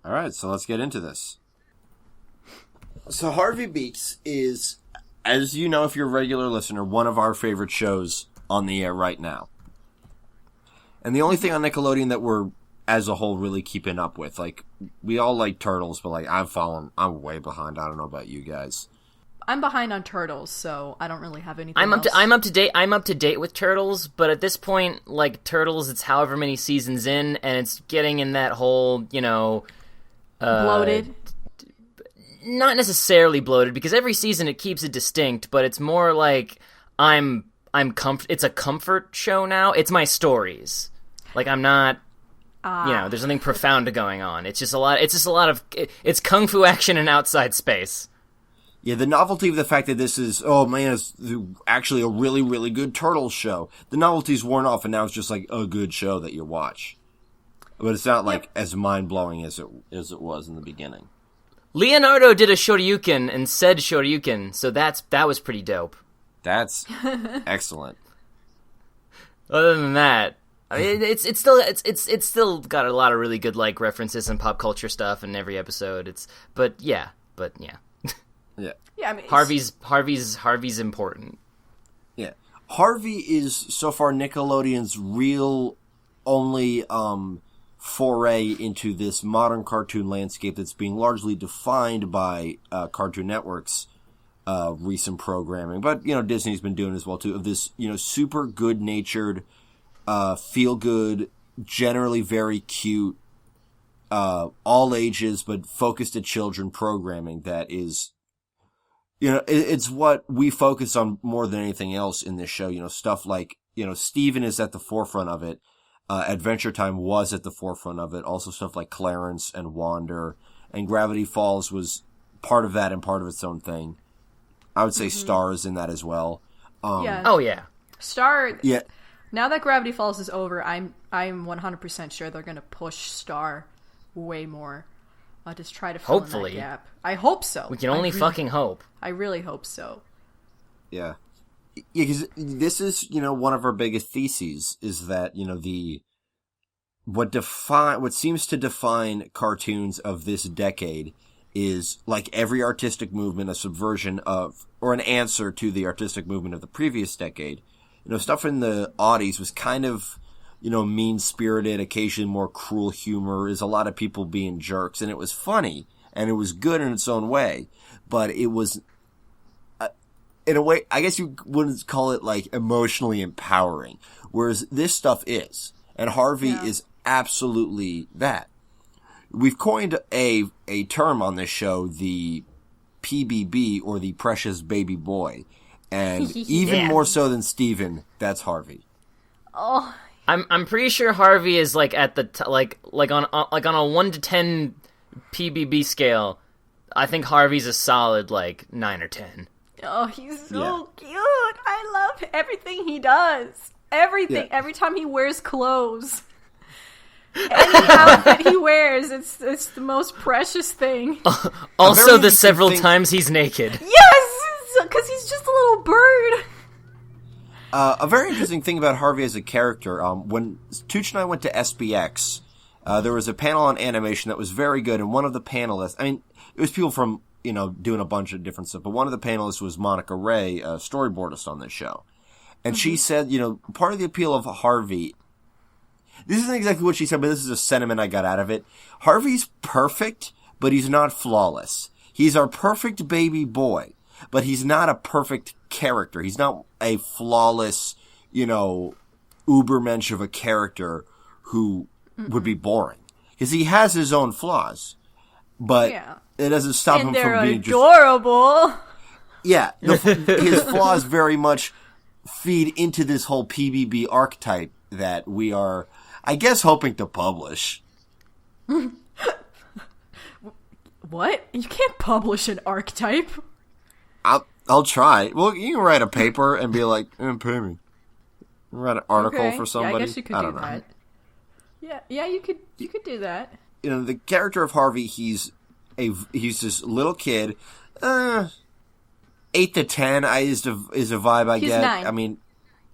All right, so let's get into this. So Harvey Beaks is, as you know if you're a regular listener, one of our favorite shows on the air right now. And the only thing on Nickelodeon that we're, as a whole, really keeping up with. Like, we all like Turtles, but, like, I'm way behind. I don't know about you guys. I'm behind on Turtles, so I don't really have anything I'm else. I'm up to date with Turtles, but at this point, like, Turtles, it's however many seasons in, and it's getting in that whole, you know... bloated? Not necessarily bloated, because every season it keeps it distinct, but it's more like it's a comfort show now. It's my stories. Like, I'm not... there's nothing profound going on. It's just a lot of... It's kung fu action in outside space. Yeah, the novelty of the fact that this is, it's actually a really, really good Turtles show. The novelty's worn off, and now it's just like a good show that you watch. But it's not like as mind-blowing as it was in the beginning. Leonardo did a Shoryuken and said Shoryuken, so that was pretty dope. That's excellent. Other than that, I mean, it's still got a lot of really good, like, references and pop culture stuff in every episode. But yeah. Yeah. Yeah, I mean, Harvey's important. Yeah. Harvey is, so far, Nickelodeon's real only foray into this modern cartoon landscape that's being largely defined by Cartoon Network's recent programming. But, Disney's been doing as well, too, of this, super good-natured, feel-good, generally very cute, all ages, but focused at children programming that is... it's what we focus on more than anything else in this show. Stuff like, Steven is at the forefront of it. Adventure Time was at the forefront of it. Also stuff like Clarence and Wander. And Gravity Falls was part of that and part of its own thing. I would say Star is in that as well. Yeah. Oh, yeah. Star... Yeah. Now that Gravity Falls is over, I'm 100% sure they're going to push Star way more. I'll just try to fill in that gap. I hope so. We can only fucking hope. I really hope so. Yeah. Because this is, one of our biggest theses is that, what seems to define cartoons of this decade is, like every artistic movement, a subversion of, or an answer to the artistic movement of the previous decade. Stuff in the aughties was kind of, mean-spirited, occasionally more cruel humor, is a lot of people being jerks, and it was funny, and it was good in its own way, but it was, in a way, I guess you wouldn't call it, like, emotionally empowering, whereas this stuff is, and Harvey is absolutely that. We've coined a term on this show, the PBB, or the Precious Baby Boy, and even more so than Steven, that's Harvey. Oh, I'm pretty sure Harvey is like at the like on a 1 to 10 PBB scale. I think Harvey's a solid like 9 or 10. Oh, he's so cute. I love everything he does. Everything. Every time he wears clothes, any outfit he wears, it's the most precious thing. Also, the several times he's naked. Yes, because he's just a little bird. A very interesting thing about Harvey as a character, when Tooch and I went to SBX, there was a panel on animation that was very good, and one of the panelists, I mean, it was people from, doing a bunch of different stuff, but one of the panelists was Monica Ray, a storyboardist on this show. And she said, part of the appeal of Harvey, this isn't exactly what she said, but this is a sentiment I got out of it. Harvey's perfect, but he's not flawless. He's our perfect baby boy, but he's not a perfect character. He's not a flawless, ubermensch of a character who would be boring. Because he has his own flaws, but it doesn't stop him from being adorable. His flaws very much feed into this whole PBB archetype that we are, I guess, hoping to publish. What? You can't publish an archetype. I'll try. Well, you can write a paper and be like, pay me. Write an article for somebody. Yeah, I guess you could do that. Yeah, you could do that. The character of Harvey, he's this little kid, 8 to 10 is a vibe I he's get. 9. I mean,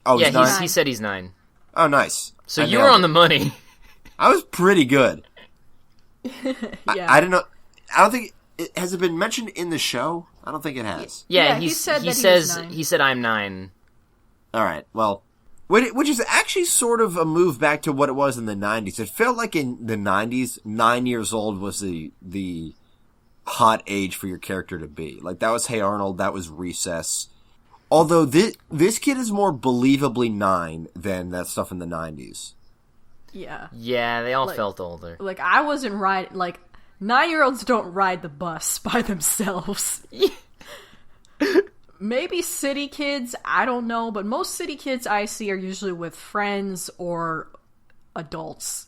he's 9? He said he's 9. Oh, nice. So you were on the money. I was pretty good. Yeah. I don't know. I don't think has it been mentioned in the show. I don't think it has. Yeah, he said he said I'm 9. All right. Well, which is actually sort of a move back to what it was in the 90s. It felt like in the 90s, 9 years old was the hot age for your character to be. Like, that was Hey Arnold, that was Recess. Although this kid is more believably 9 than that stuff in the 90s. Yeah. Yeah, they all felt older. Like, I wasn't riding... Like, 9-year-olds don't ride the bus by themselves. Maybe city kids, I don't know, but most city kids I see are usually with friends or adults.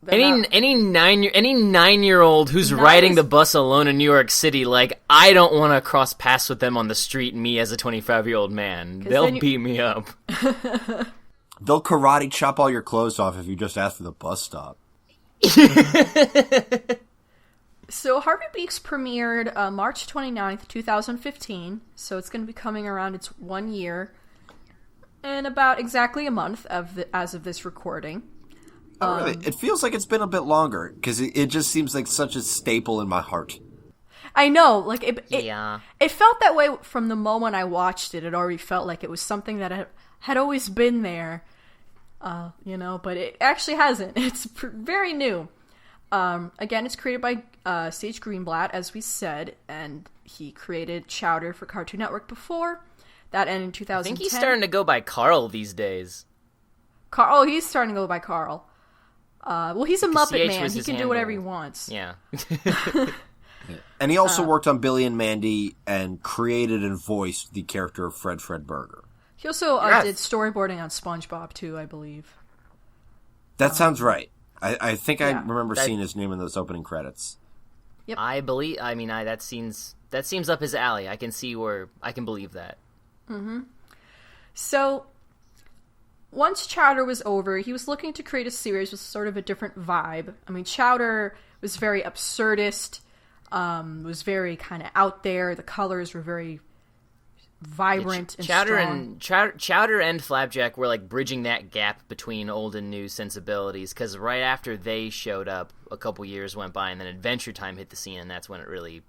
Any 9-year-old who's riding the bus alone in New York City, like, I don't want to cross paths with them on the street, me as a 25-year-old man. They'll beat me up. They'll karate chop all your clothes off if you just ask for the bus stop. So Harvey Beaks premiered March 29th, 2015, so it's going to be coming around its 1 year in about exactly a month as of this recording. Oh, really? It feels like it's been a bit longer, because it just seems like such a staple in my heart. I know, like, it felt that way from the moment I watched it. It already felt like it was something that had always been there, but it actually hasn't. It's very new. Again, it's created by Sage Greenblatt, as we said, and he created Chowder for Cartoon Network before. That ended in 2010. I think he's starting to go by Carl these days. Oh, he's starting to go by Carl. Well, he's a Muppet Man. He can do whatever he wants. Yeah. And he also worked on Billy and Mandy and created and voiced the character of Fred Burger. He also did storyboarding on SpongeBob, too, I believe. That sounds right. I think I remember seeing his name in those opening credits. Yep. That seems up his alley. I can believe that. Mm-hmm. So, once Chowder was over, he was looking to create a series with sort of a different vibe. I mean, Chowder was very absurdist, was very kind of out there. The colors were very vibrant and strong. Chowder and Flapjack were like bridging that gap between old and new sensibilities, because right after they showed up, a couple years went by, and then Adventure Time hit the scene, and that's when it really,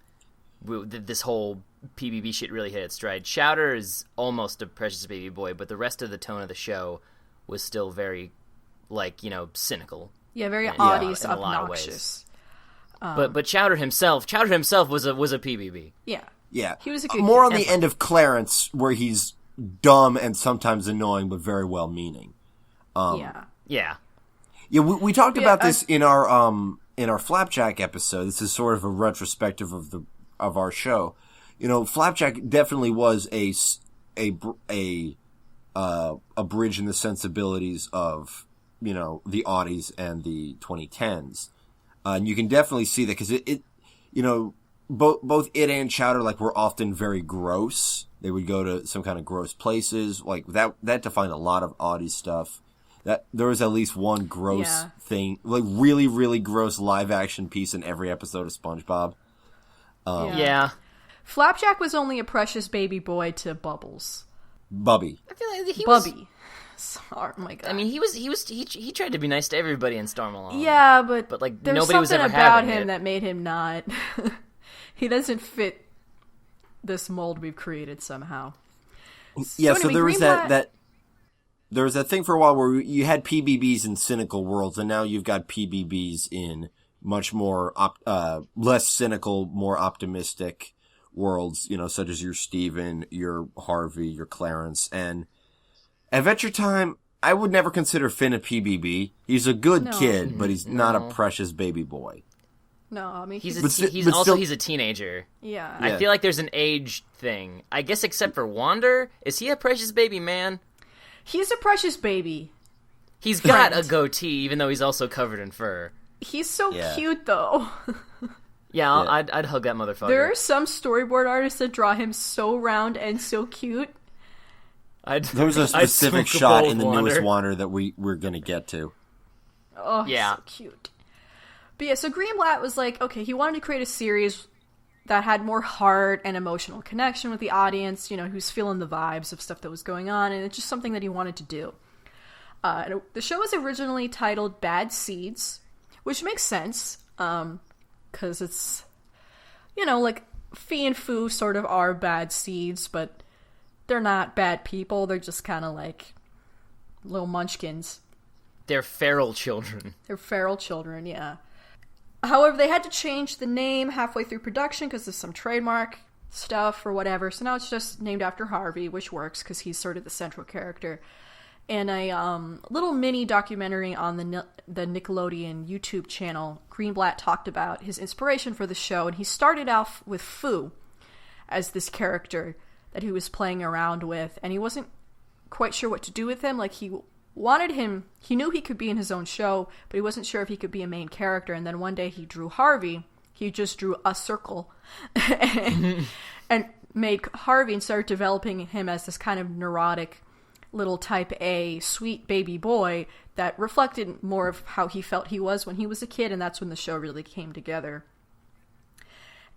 this whole PBB shit really hit its stride. Chowder is almost a Precious Baby Boy, but the rest of the tone of the show was still very, cynical. Yeah, very obnoxious. In a lot of ways. But Chowder himself was a PBB. Yeah. Yeah. He was a good more kid. On the end of Clarence, where he's dumb and sometimes annoying, but very well-meaning. Yeah. Yeah. Yeah, we talked about this in our Flapjack episode. This is sort of a retrospective of our show. Flapjack definitely was a bridge in the sensibilities of, the Aughties and the 2010s. And you can definitely see that, because both it and Chowder, were often very gross. They would go to some kind of gross places. Like, that defined a lot of Audie stuff. That there was at least one gross thing, really, really gross live-action piece in every episode of SpongeBob. Yeah. Flapjack was only a precious baby boy to Bubbles. Bubby. I feel like he Bubby. was... Oh my god. I mean, he tried to be nice to everybody in Storm Along. Yeah, but there was nobody was ever something about having him it. that made him not. He doesn't fit this mold we've created somehow. Yeah, so so anyway, there was Greenblatt... there was that thing for a while where you had PBBs in cynical worlds, and now you've got PBBs in much more less cynical, more optimistic worlds, such as your Steven, your Harvey, your Clarence, and Adventure Time. I would never consider Finn a PBB. He's a good kid, but he's not a precious baby boy. No, I mean he's a teenager. Yeah. I feel like there's an age thing. I guess except for Wander, is he a precious baby man? He's a precious baby. He's got a goatee, even though he's also covered in fur. He's so cute, though. I'd hug that motherfucker. There are some storyboard artists that draw him so round and so cute. There's a specific shot in the newest Wander that we're going to get to. Oh, yeah. So cute. But yeah, so Greenblatt was like, okay, he wanted to create a series that had more heart and emotional connection with the audience, who's feeling the vibes of stuff that was going on, and it's just something that he wanted to do. The show was originally titled Bad Seeds, which makes sense, because it's, you know, like, Fee and Foo sort of are bad seeds, but they're not bad people. They're just kind of like little munchkins. They're feral children. They're feral children, yeah. However, they had to change the name halfway through production because of some trademark stuff or whatever. So now it's just named after Harvey, which works because he's sort of the central character. And a little mini documentary on the Nickelodeon YouTube channel, Greenblatt talked about his inspiration for the show. And he started off with Foo as this character that he was playing around with. And he wasn't quite sure what to do with him. Like, he wanted him, he knew he could be in his own show, but he wasn't sure if he could be a main character. And then one day he drew Harvey. He just drew a circle and made Harvey and started developing him as this kind of neurotic little type A sweet baby boy that reflected more of how he felt he was when he was a kid. And that's when the show really came together.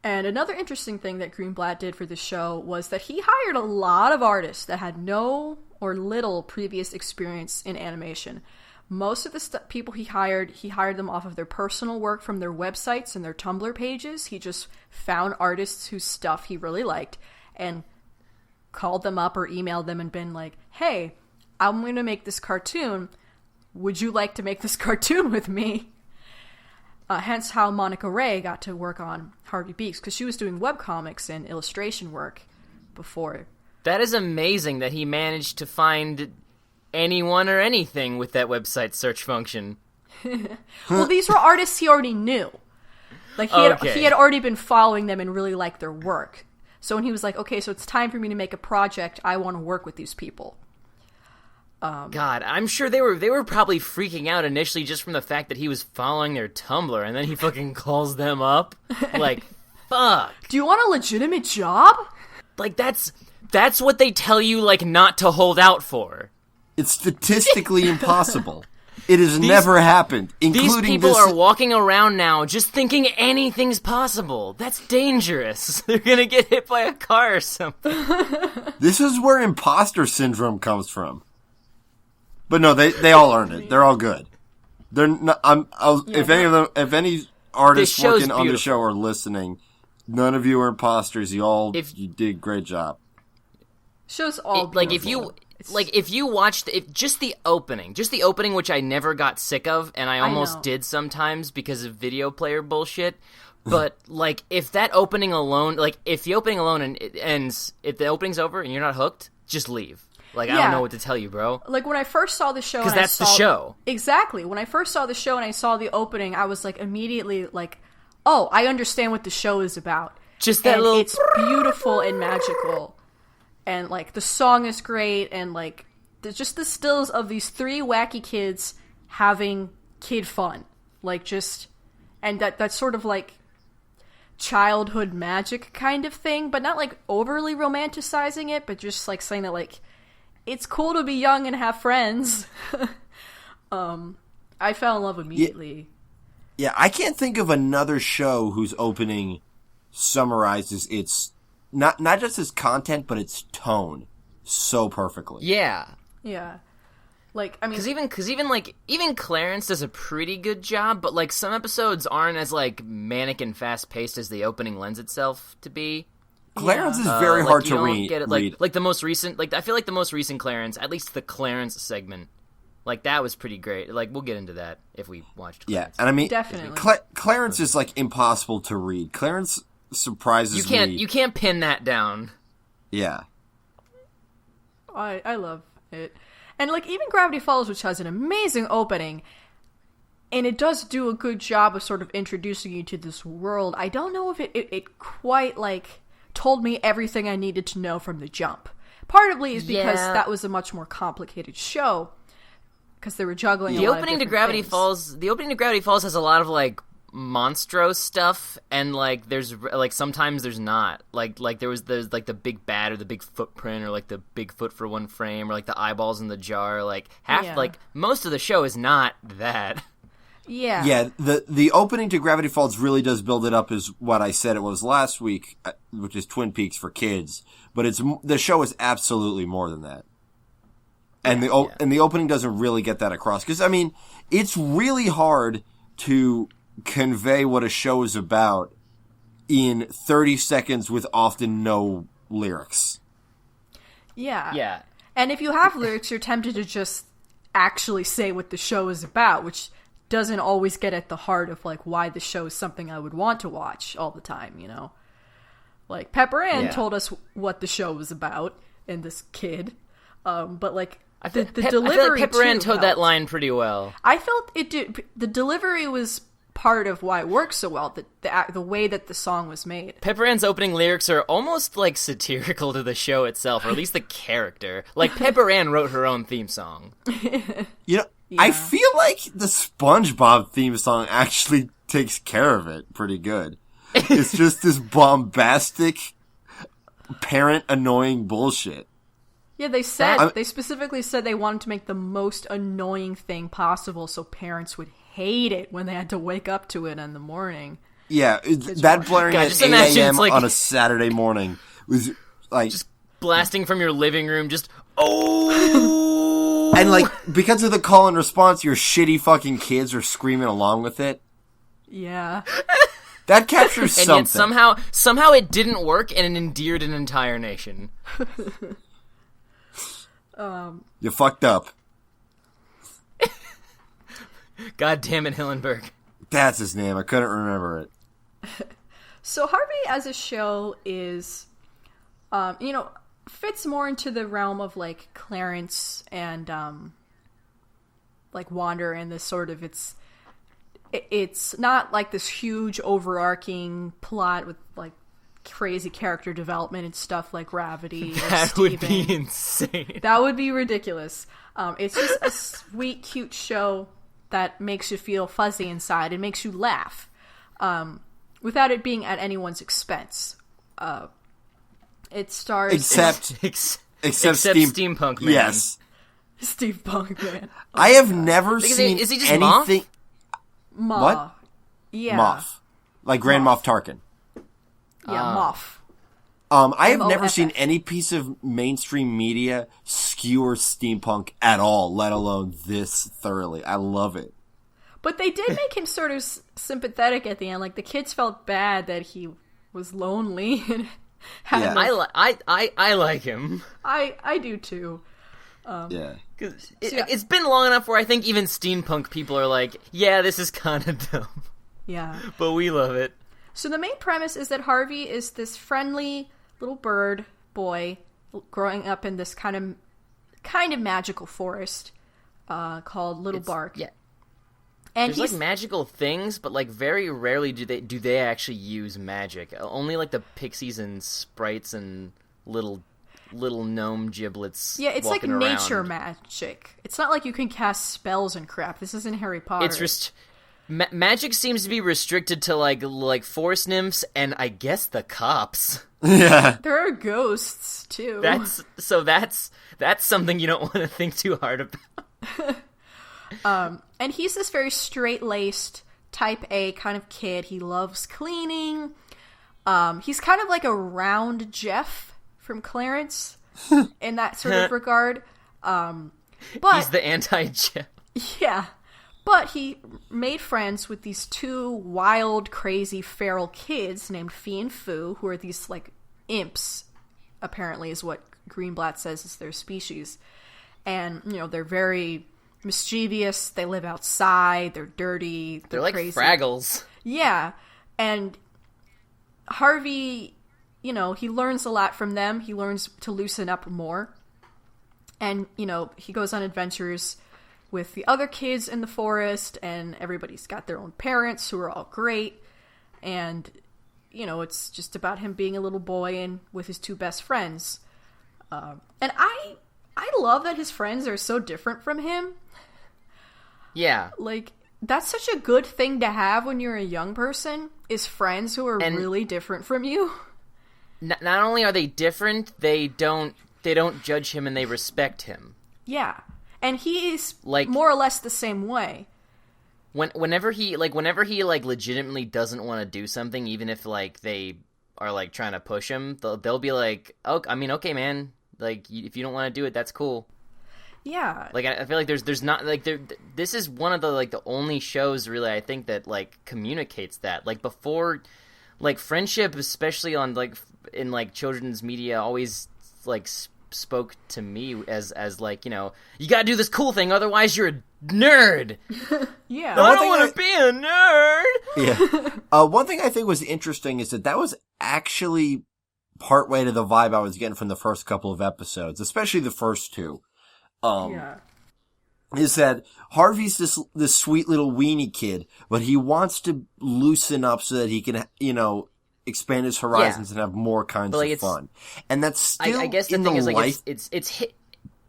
And another interesting thing that Greenblatt did for the show was that he hired a lot of artists that had no or little previous experience in animation. Most of the people he hired them off of their personal work from their websites and their Tumblr pages. He just found artists whose stuff he really liked and called them up or emailed them and been like, hey, I'm going to make this cartoon. Would you like to make this cartoon with me? Hence how Monica Ray got to work on Harvey Beaks, because she was doing webcomics and illustration work before. That is amazing that he managed to find anyone or anything with that website search function. Well, these were artists he already knew. Like, he had already been following them and really liked their work. So when he was like, okay, so it's time for me to make a project, I want to work with these people. God, I'm sure they were probably freaking out initially just from the fact that he was following their Tumblr, and then he fucking calls them up. Like, fuck. Do you want a legitimate job? Like, that's what they tell you, like, not to hold out for. It's statistically impossible. It has never happened, including these people are walking around now just thinking anything's possible. That's dangerous. They're gonna get hit by a car or something. This is where imposter syndrome comes from. But no, they all earned it. They're all good. They're not. If any artists working on the show are listening, none of you are imposters. You did a great job. Show's all beautiful. If you watched just the opening, which I never got sick of, and I almost did sometimes because of video player bullshit. But like, if that opening alone, if the opening's over and you're not hooked, just leave. Like, I don't know what to tell you, bro. Like, when I first saw the show... Because that's the show. Exactly. When I first saw the show and I saw the opening, I was, like, immediately like, oh, I understand what the show is about. Just that little... It's beautiful and magical. And, like, the song is great. And, like, just the stills of these three wacky kids having kid fun. Like, just... And that's sort of, like, childhood magic kind of thing. But not, like, overly romanticizing it. But just, like, saying that, like... It's cool to be young and have friends. I fell in love immediately. Yeah, I can't think of another show whose opening summarizes its not just its content but its tone so perfectly. Yeah. Yeah. Like, I mean, because even Clarence does a pretty good job, but like some episodes aren't as like manic and fast paced as the opening lends itself to be. Clarence is very hard to read. Like the most recent, I feel like the most recent Clarence, at least the Clarence segment, like that was pretty great. Like we'll get into that if we watched Clarence. Yeah, and I mean, definitely. Clarence is like impossible to read. Clarence surprises me. You can't pin that down. Yeah. I love it. And like even Gravity Falls, which has an amazing opening, and it does do a good job of sort of introducing you to this world. I don't know if it quite like told me everything I needed to know from the jump. Partly is because that was a much more complicated show because they were juggling the opening to Gravity Falls. The opening to Gravity Falls has a lot of like monstro stuff, and like there's like sometimes there's not like there's like the big bat or the big footprint or like the big foot for one frame or like the eyeballs in the jar. Like like most of the show is not that. Yeah. Yeah, the opening to Gravity Falls really does build it up as what I said it was last week, which is Twin Peaks for kids. But the show is absolutely more than that. And the opening doesn't really get that across. Because, I mean, it's really hard to convey what a show is about in 30 seconds with often no lyrics. Yeah. Yeah. And if you have lyrics, you're tempted to just actually say what the show is about, which doesn't always get at the heart of, like, why the show is something I would want to watch all the time, you know? Like, Pepper Ann told us what the show was about in this kid, but, like, the delivery, I feel like Pepper Ann too toed that helped. line pretty well. I felt it did. The delivery was part of why it worked so well, the way that the song was made. Pepper Ann's opening lyrics are almost, like, satirical to the show itself, or at least the character. Like, Pepper Ann wrote her own theme song. You know, I feel like the SpongeBob theme song actually takes care of it pretty good. It's just this bombastic, parent-annoying bullshit. Yeah, they specifically said they wanted to make the most annoying thing possible so parents would hate it when they had to wake up to it in the morning. Yeah, that blaring God, at just 8 imagine a.m. it's like- on a Saturday morning was like... Just blasting from your living room, just, oh! And, like, because of the call and response, your shitty fucking kids are screaming along with it. Yeah. That captures And something. yet somehow it didn't work, and it endeared an entire nation. You fucked up. God damn it, Hillenberg. That's his name. I couldn't remember it. So Harvey as a show is, fits more into the realm of, like, Clarence and, like, Wander, and this sort of, it's not like this huge overarching plot with, like, crazy character development and stuff like Gravity or That would Steven. be insane. That would be ridiculous. It's just a sweet, cute show that makes you feel fuzzy inside and makes you laugh, without it being at anyone's expense. It stars Except Steampunk Man. Yes. Steve Punk Man. I have never Is seen he just anything... Moff. What? Yeah. Moff. Like Grand Moff Tarkin. Yeah, Moff. I have never M-O-F-F. seen any piece of mainstream media skewer steampunk at all, let alone this thoroughly. I love it. But they did make him sort of sympathetic at the end. Like, the kids felt bad that he was lonely. And had I like him. I do too. Yeah. It's been long enough where I think even steampunk people are like, yeah, this is kind of dumb. Yeah. But we love it. So the main premise is that Harvey is this friendly little bird boy growing up in this kind of magical forest called Little Bark. Yeah. And There's like magical things, but like very rarely do they actually use magic. Only like the pixies and sprites and little gnome giblets. Yeah, it's like walking nature around. magic. It's not like you can cast spells and crap. This isn't Harry Potter. It's just magic seems to be restricted to like forest nymphs and I guess the cops. Yeah. There are ghosts too. That's something you don't want to think too hard about. And he's this very straight-laced, type A kind of kid. He loves cleaning. He's kind of like a round Jeff from Clarence in that sort of regard. But He's the anti-Jeff. yeah. But he made friends with these two wild, crazy, feral kids named Fee and Foo, who are these, like, imps, apparently is what Greenblatt says is their species. And, they're very mischievous. They live outside. They're dirty. They're like crazy. Fraggles. Yeah. And Harvey, he learns a lot from them. He learns to loosen up more. And, he goes on adventures with the other kids in the forest, and everybody's got their own parents who are all great. And, it's just about him being a little boy and with his two best friends. And I love that his friends are so different from him. Yeah. Like, that's such a good thing to have when you're a young person, is friends who are really different from you. Not only are they different, they don't judge him and they respect him. Yeah. And he is like more or less the same way. Whenever he legitimately doesn't want to do something, even if like they are like trying to push him, they'll be like, "Oh, I mean, okay, man. Like, if you don't want to do it, that's cool." Yeah. Like, I feel like there's not, like, this is one of the, like, the only shows, really, I think, that, like, communicates that. Like, before, like, friendship, especially on, like, in, like, children's media, always, like, spoke to me as, like, you know, you gotta do this cool thing, otherwise you're a nerd! Yeah. I don't want to be a nerd! Yeah. One thing I think was interesting is that was actually partway to the vibe I was getting from the first couple of episodes, especially the first two. Is that Harvey's this sweet little weenie kid, but he wants to loosen up so that he can, you know, expand his horizons and have more kinds of fun. And that's still I guess the thing is, like,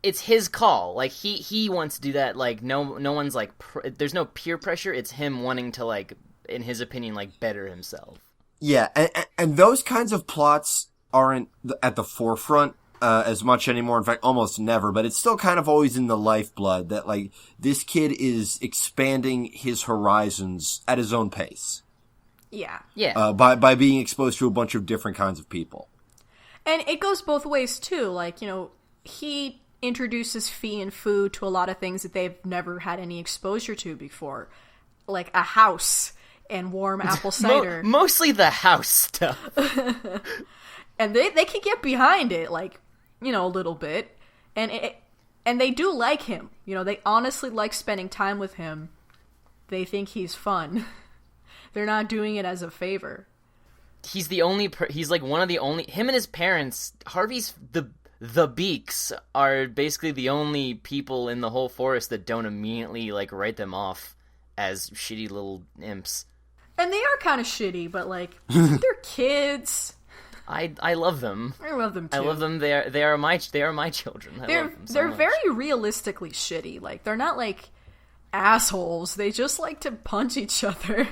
it's his call. Like, he wants to do that. Like, no one's like, there's no peer pressure. It's him wanting to, like, in his opinion, like, better himself. Yeah, and those kinds of plots aren't at the forefront as much anymore. In fact, almost never. But it's still kind of always in the lifeblood that, like, this kid is expanding his horizons at his own pace. Yeah. Yeah. By being exposed to a bunch of different kinds of people. And it goes both ways, too. Like, you know, he introduces Fee and Foo to a lot of things that they've never had any exposure to before. Like a house and warm apple cider. Mostly the house stuff. And they can get behind it, like, you know, a little bit. And they do like him. You know, they honestly like spending time with him. They think he's fun. They're not doing it as a favor. He's the only he's like one of the only, him and his parents, Harvey's the Beaks are basically the only people in the whole forest that don't immediately, like, write them off as shitty little imps. And they are kind of shitty, but, like, they're kids. I love them. I love them too. I love them. They are my children. They're very realistically shitty. Like, they're not like assholes. They just like to punch each other,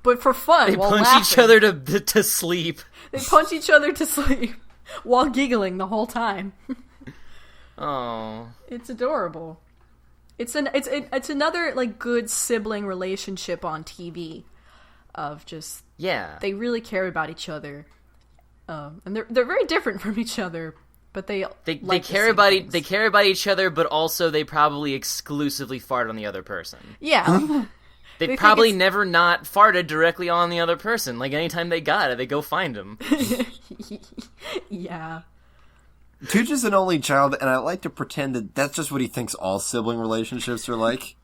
but for fun. They while punch laughing. each other to sleep. They punch each other to sleep while giggling the whole time. Oh, it's adorable. It's another, like, good sibling relationship on TV. Of just they really care about each other. And they're very different from each other, but they care about each other, but also they probably exclusively fart on the other person. Yeah. They probably never not farted directly on the other person. Like, anytime they got it, they go find him. Yeah. Tooch is an only child, and I like to pretend that that's just what he thinks all sibling relationships are like.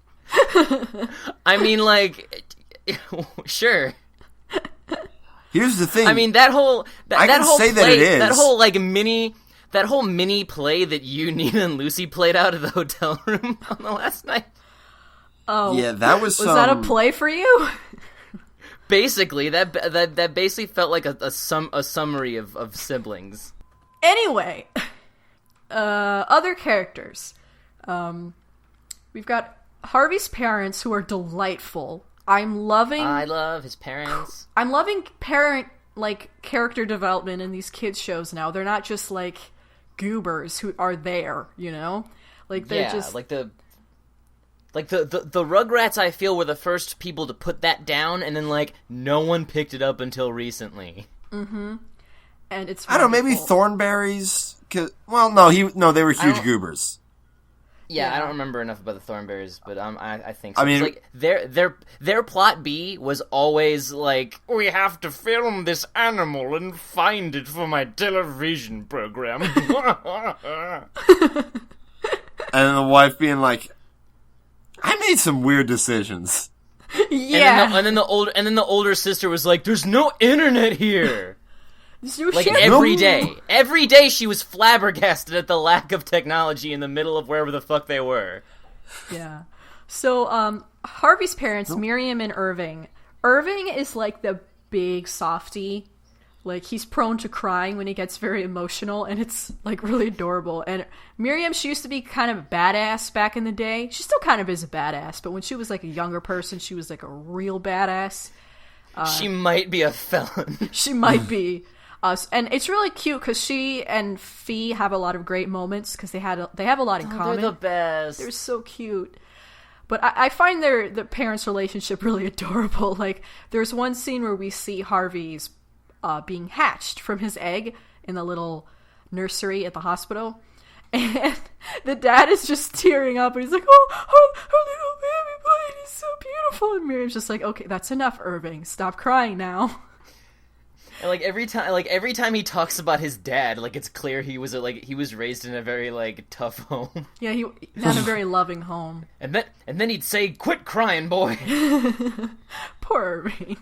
I mean, like, sure. Here's the thing. I mean, that whole mini play that you, Nina, and Lucy played out at the hotel room on the last night. Oh, yeah, that was that a play for you? Basically, that basically felt like a summary of siblings. Anyway, other characters. We've got Harvey's parents, who are delightful. I love his parents. I'm loving parent, like, character development in these kids shows now. They're not just, like, goobers who are there, you know? Like, they're just... like the Rugrats, I feel, were the first people to put that down, and then, like, no one picked it up until recently. Mm-hmm. And it's wonderful. I don't know, maybe Thornberries? They were huge goobers. Yeah, I don't remember enough about the Thornberries, but I think so. I mean, like, their plot B was always like, we have to film this animal and find it for my television program. And then the wife being like, I made some weird decisions. Yeah. And then the older sister was like, there's no internet here. Like, every day she was flabbergasted at the lack of technology in the middle of wherever the fuck they were. Yeah. So, Harvey's parents, Miriam and Irving. Irving is, like, the big softie. Like, he's prone to crying when he gets very emotional, and it's, like, really adorable. And Miriam, she used to be kind of a badass back in the day. She still kind of is a badass, but when she was, like, a younger person, she was, like, a real badass. She might be a felon. She might be. And it's really cute because she and Fee have a lot of great moments because they have a lot in common. They're the best. They're so cute. But I find the parents' relationship really adorable. Like, there's one scene where we see Harvey's being hatched from his egg in the little nursery at the hospital. And the dad is just tearing up, and he's like, "Oh, her little baby boy, he's so beautiful." And Miriam's just like, "Okay, that's enough, Irving. Stop crying now." And every time he talks about his dad, it's clear he was raised in a very tough home. Yeah, he had a very loving home. And then he'd say, "Quit crying, boy." Poor Irving.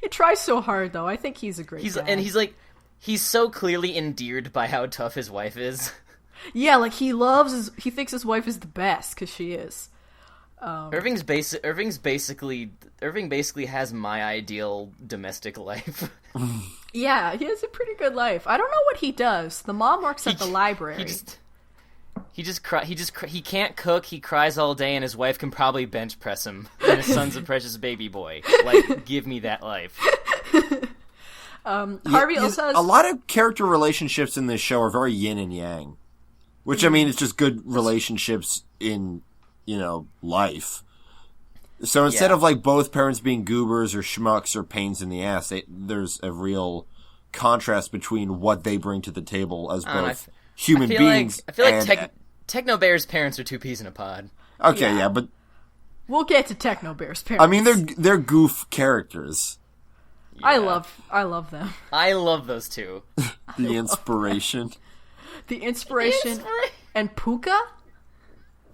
He tries so hard, though. I think he's a great dad. And he's so clearly endeared by how tough his wife is. Yeah, he thinks his wife is the best, because she is. Irving basically has my ideal domestic life. Yeah, he has a pretty good life. I don't know what he does. The mom works at the library. He can't cook, he cries all day, and his wife can probably bench press him. And his son's a precious baby boy. Give me that life. Harvey also has... A lot of character relationships in this show are very yin and yang. Which, I mean, it's just good relationships in, life. So instead of, both parents being goobers or schmucks or pains in the ass, there's a real contrast between what they bring to the table as both human beings. I feel like Techno Bear's parents are two peas in a pod. Okay, yeah, but... We'll get to Techno Bear's parents. I mean, they're goof characters. Yeah. I love them. I love those two. The inspiration. The inspiration and Puka?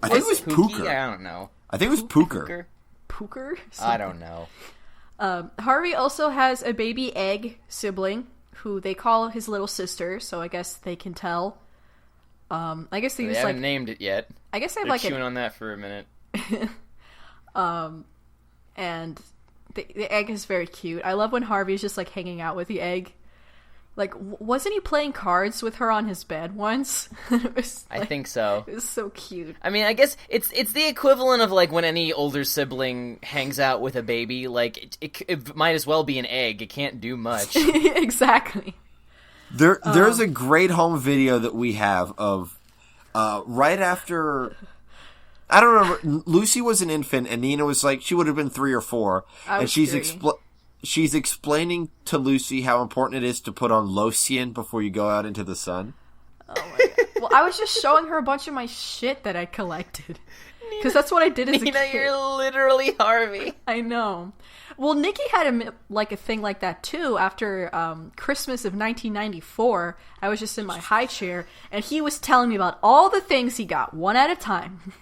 I think it was Pooker. I don't know. I think it was Pooker. Pooker? I don't know. Harvey also has a baby egg sibling who they call his little sister, so I guess they can tell. I guess they haven't named it yet. I guess they're chewing on that for a minute. And the egg is very cute. I love when Harvey's just hanging out with the egg. Wasn't he playing cards with her on his bed once? I think so. It was so cute. I mean, I guess it's the equivalent of when any older sibling hangs out with a baby. It might as well be an egg. It can't do much. Exactly. There's a great home video that we have of right after... I don't remember. Lucy was an infant, and Nina was she would have been 3 or 4. And she's explaining to Lucy how important it is to put on lotion before you go out into the sun. Oh my god. Well, I was just showing her a bunch of my shit that I collected. Because that's what I did as a kid. You're literally Harvey. I know. Well, Nikki had a thing like that too. After Christmas of 1994, I was just in my high chair, and he was telling me about all the things he got, one at a time.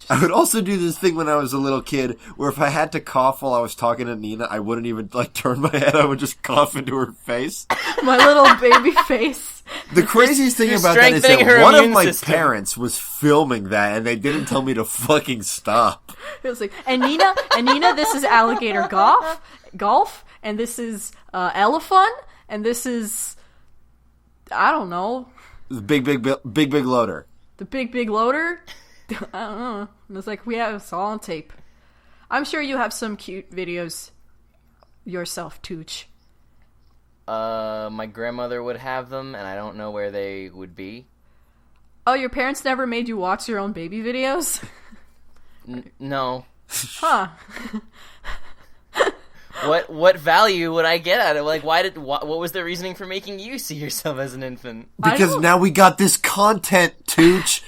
I would also do this thing when I was a little kid, where if I had to cough while I was talking to Nina, I wouldn't even turn my head. I would just cough into her face. My little baby face. The craziest thing about that is that one of my parents was filming that, and they didn't tell me to fucking stop. It was and Nina, this is alligator golf, and this is elephant, and this is, I don't know, the big loader. The big loader. I don't know. It's we have it's all on tape. I'm sure you have some cute videos yourself, Tooch. My grandmother would have them, and I don't know where they would be. Oh, your parents never made you watch your own baby videos? No. Huh. What value would I get out of it? What was the reasoning for making you see yourself as an infant? Because now we got this content, Tooch.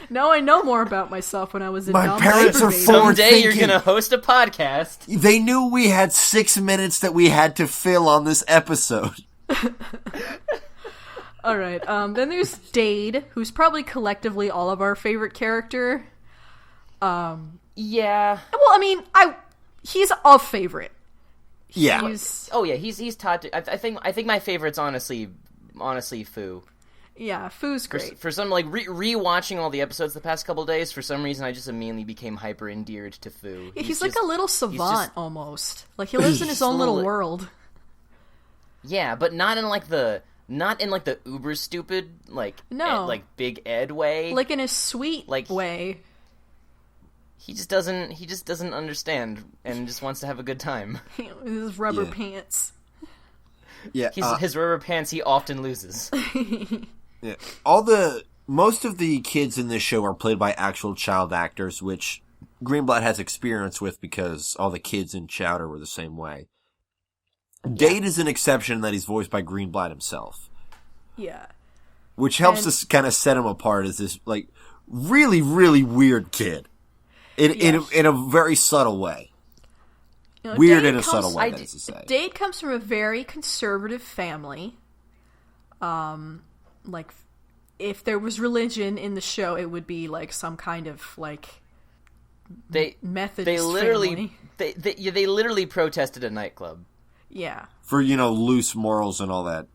Now I know more about myself when I was a My parents are forward Someday you're going to host a podcast. They knew we had 6 minutes that we had to fill on this episode. All right. Then there's Dade, who's probably collectively all of our favorite character. Yeah. Well, I mean, he's a favorite. Yeah. He's taught to, I think my favorite's honestly Fu. Yeah, Fu's great. For some, re-watching all the episodes the past couple of days, for some reason I just immediately became hyper-endeared to Fu. He's like a little savant, almost. He lives in his own little world. Yeah, but not in the uber stupid, Big Ed way. In a sweet way. He just doesn't understand and just wants to have a good time. His rubber pants. Yeah. His rubber pants he often loses. Yeah. Most of the kids in this show are played by actual child actors, which Greenblatt has experience with because all the kids in Chowder were the same way. Dade is an exception in that he's voiced by Greenblatt himself. Yeah. which helps to kind of set him apart as this, like, really, really weird kid. In a very subtle way. You know, Weird in a subtle way, that is to say. Dade comes from a very conservative family. Like, if there was religion in the show, it would be, like, some kind of, like, Methodist family. They literally protested a nightclub. Yeah. For, loose morals and all that,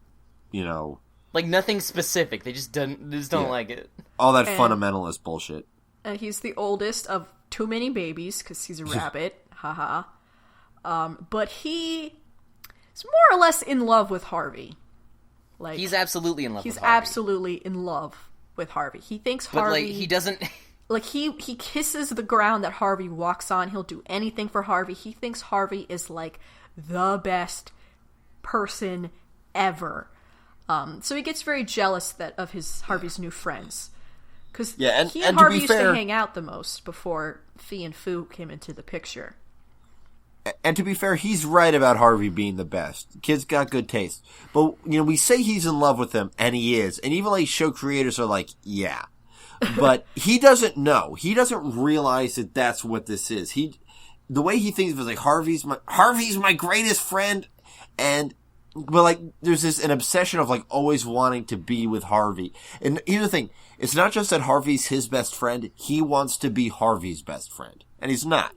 Like, nothing specific. They just don't like it. All that fundamentalist bullshit. He's the oldest of too many babies, because he's a rabbit. Haha. But he is more or less in love with Harvey. Like, he's absolutely in love with Harvey. He's absolutely in love with Harvey. He thinks Harvey... But, like, he doesn't... Like, he kisses the ground that Harvey walks on. He'll do anything for Harvey. He thinks Harvey is, like, the best person ever. So he gets very jealous of Harvey's new friends. Because he and Harvey used to hang out the most before Fee and Foo came into the picture. And to be fair, he's right about Harvey being the best. The kid's got good taste. But, we say he's in love with him, and he is. And even, like, show creators are like, yeah. But he doesn't know. He doesn't realize that that's what this is. The way he thinks of it is like, Harvey's my greatest friend. But, like, there's an obsession of, like, always wanting to be with Harvey. And here's the thing. It's not just that Harvey's his best friend. He wants to be Harvey's best friend. And he's not.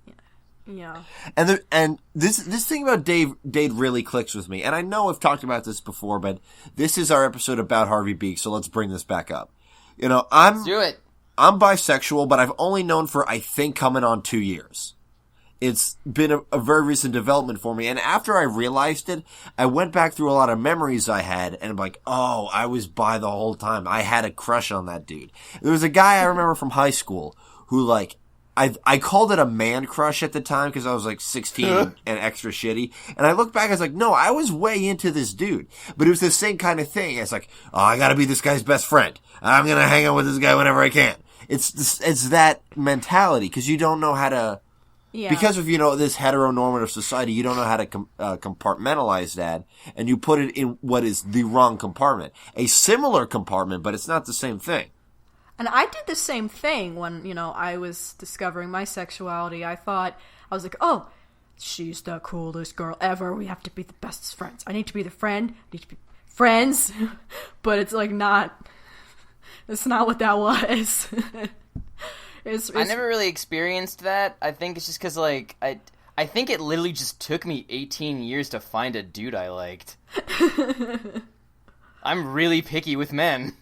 Yeah. And this thing about Dade really clicks with me. And I know I've talked about this before, but this is our episode about Harvey Beaks, so let's bring this back up. Let's do it. I'm bisexual, but I've only known for, I think, coming on 2 years. It's been a very recent development for me. And after I realized it, I went back through a lot of memories I had, and I'm like, oh, I was bi the whole time. I had a crush on that dude. There was a guy I remember from high school who, like, I called it a man crush at the time because I was like 16 and extra shitty. And I look back, I was like, no, I was way into this dude. But it was the same kind of thing. It's like, oh, I gotta be this guy's best friend. I'm gonna hang out with this guy whenever I can. It's that mentality because you don't know how to, because of, this heteronormative society, you don't know how to compartmentalize that. And you put it in what is the wrong compartment. A similar compartment, but it's not the same thing. And I did the same thing when, I was discovering my sexuality. I was like, oh, she's the coolest girl ever. We have to be the best friends. I need to be the friend. I need to be friends. But it's like it's not what that was. I never really experienced that. I think it's just because, like, I think it literally just took me 18 years to find a dude I liked. I'm really picky with men.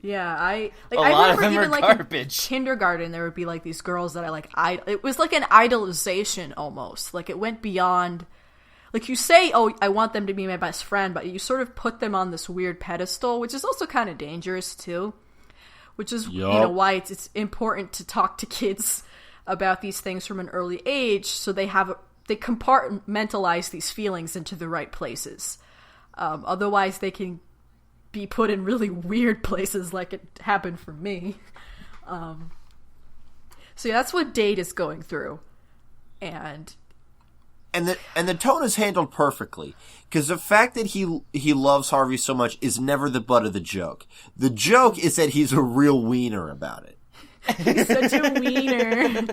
Yeah, I lot of them even, are like, garbage. In kindergarten, there would be, like, these girls that it was like an idolization, almost. Like, it went beyond, like, you say, oh, I want them to be my best friend, but you sort of put them on this weird pedestal, which is also kind of dangerous, too. Which is, why it's important to talk to kids about these things from an early age, so they compartmentalize these feelings into the right places. Otherwise, they can be put in really weird places like it happened for me. So yeah, that's what Dade is going through. And the tone is handled perfectly. Because the fact that he loves Harvey so much is never the butt of the joke. The joke is that he's a real wiener about it. He's such a wiener.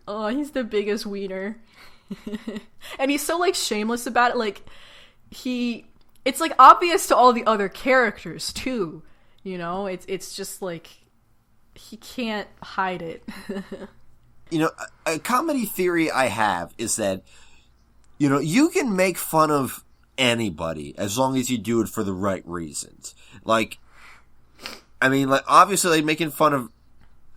Oh, he's the biggest wiener. And he's so, like, shameless about it. Like, it's, like, obvious to all the other characters, too. It's just, like, he can't hide it. A comedy theory I have is that, you can make fun of anybody as long as you do it for the right reasons. Like, obviously, like, making fun of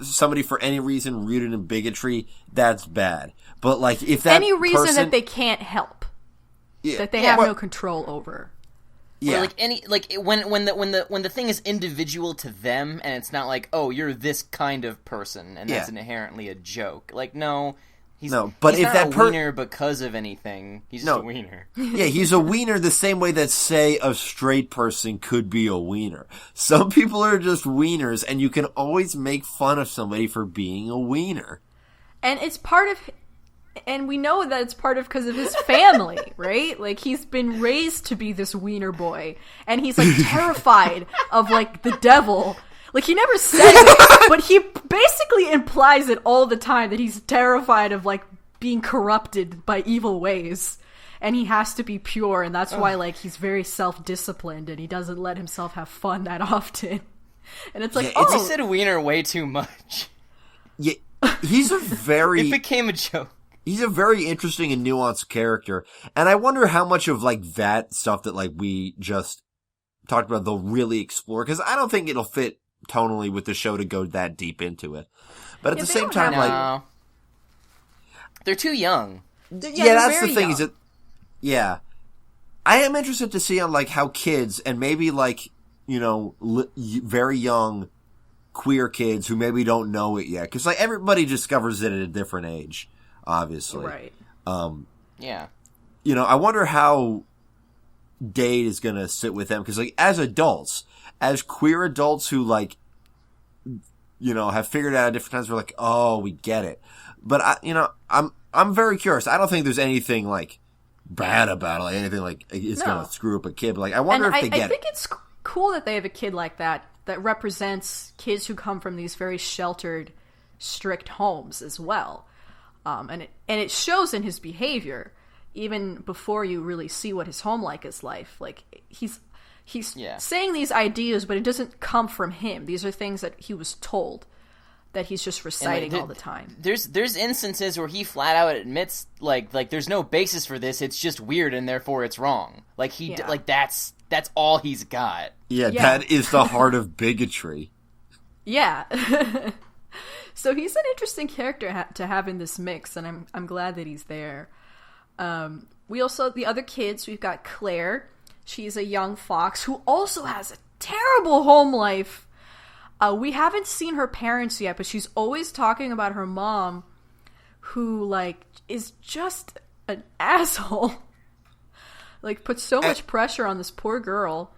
somebody for any reason rooted in bigotry, that's bad. But, like, if that any reason that they can't help. Yeah, that they have no control over. Yeah. Or when the thing is individual to them and it's not like, oh, you're this kind of person and that's inherently a joke. Like, no, he's not a wiener because of anything. He's just a wiener. Yeah, he's a wiener the same way that, say, a straight person could be a wiener. Some people are just wieners, and you can always make fun of somebody for being a wiener. And it's part of And we know that it's part of because of his family, right? Like, he's been raised to be this wiener boy, and he's, like, terrified of, like, the devil. Like, he never says it, but he basically implies it all the time, that he's terrified of, like, being corrupted by evil ways. And he has to be pure, and that's why, like, he's very self-disciplined, and he doesn't let himself have fun that often. And it's like, He said wiener way too much. Yeah, he's a very... It became a joke. He's a very interesting and nuanced character, and I wonder how much of, like, that stuff that, like, we just talked about they'll really explore, because I don't think it'll fit tonally with the show to go that deep into it. But at the same time, like... They're too young. Yeah, that's the thing, is that... Yeah. I am interested to see on, like, how kids, and maybe, like, you know, very young queer kids who maybe don't know it yet, because, like, everybody discovers it at a different age. Obviously. Right. Yeah. You know, I wonder how Dade is going to sit with them. Because, like, as adults, as queer adults who, like, you know, have figured out at different times, we're like, oh, we get it. But, I'm very curious. I don't think there's anything, like, bad about it. Like, anything, like, it's going to screw up a kid. But, like, I wonder if they get it. I think it's cool that they have a kid like that represents kids who come from these very sheltered, strict homes as well. And it shows in his behavior, even before you really see what his home is like. Like, he's saying these ideas, but it doesn't come from him. These are things that he was told, that he's just reciting all the time. There's instances where he flat out admits, like there's no basis for this. It's just weird, and therefore it's wrong. Like that's all he's got. Yeah, that is the heart of bigotry. Yeah. So he's an interesting character to have in this mix, and I'm glad that he's there. We also, the other kids, we've got Claire. She's a young fox who also has a terrible home life. We haven't seen her parents yet, but she's always talking about her mom, who, like, is just an asshole. Like, puts so much pressure on this poor girl.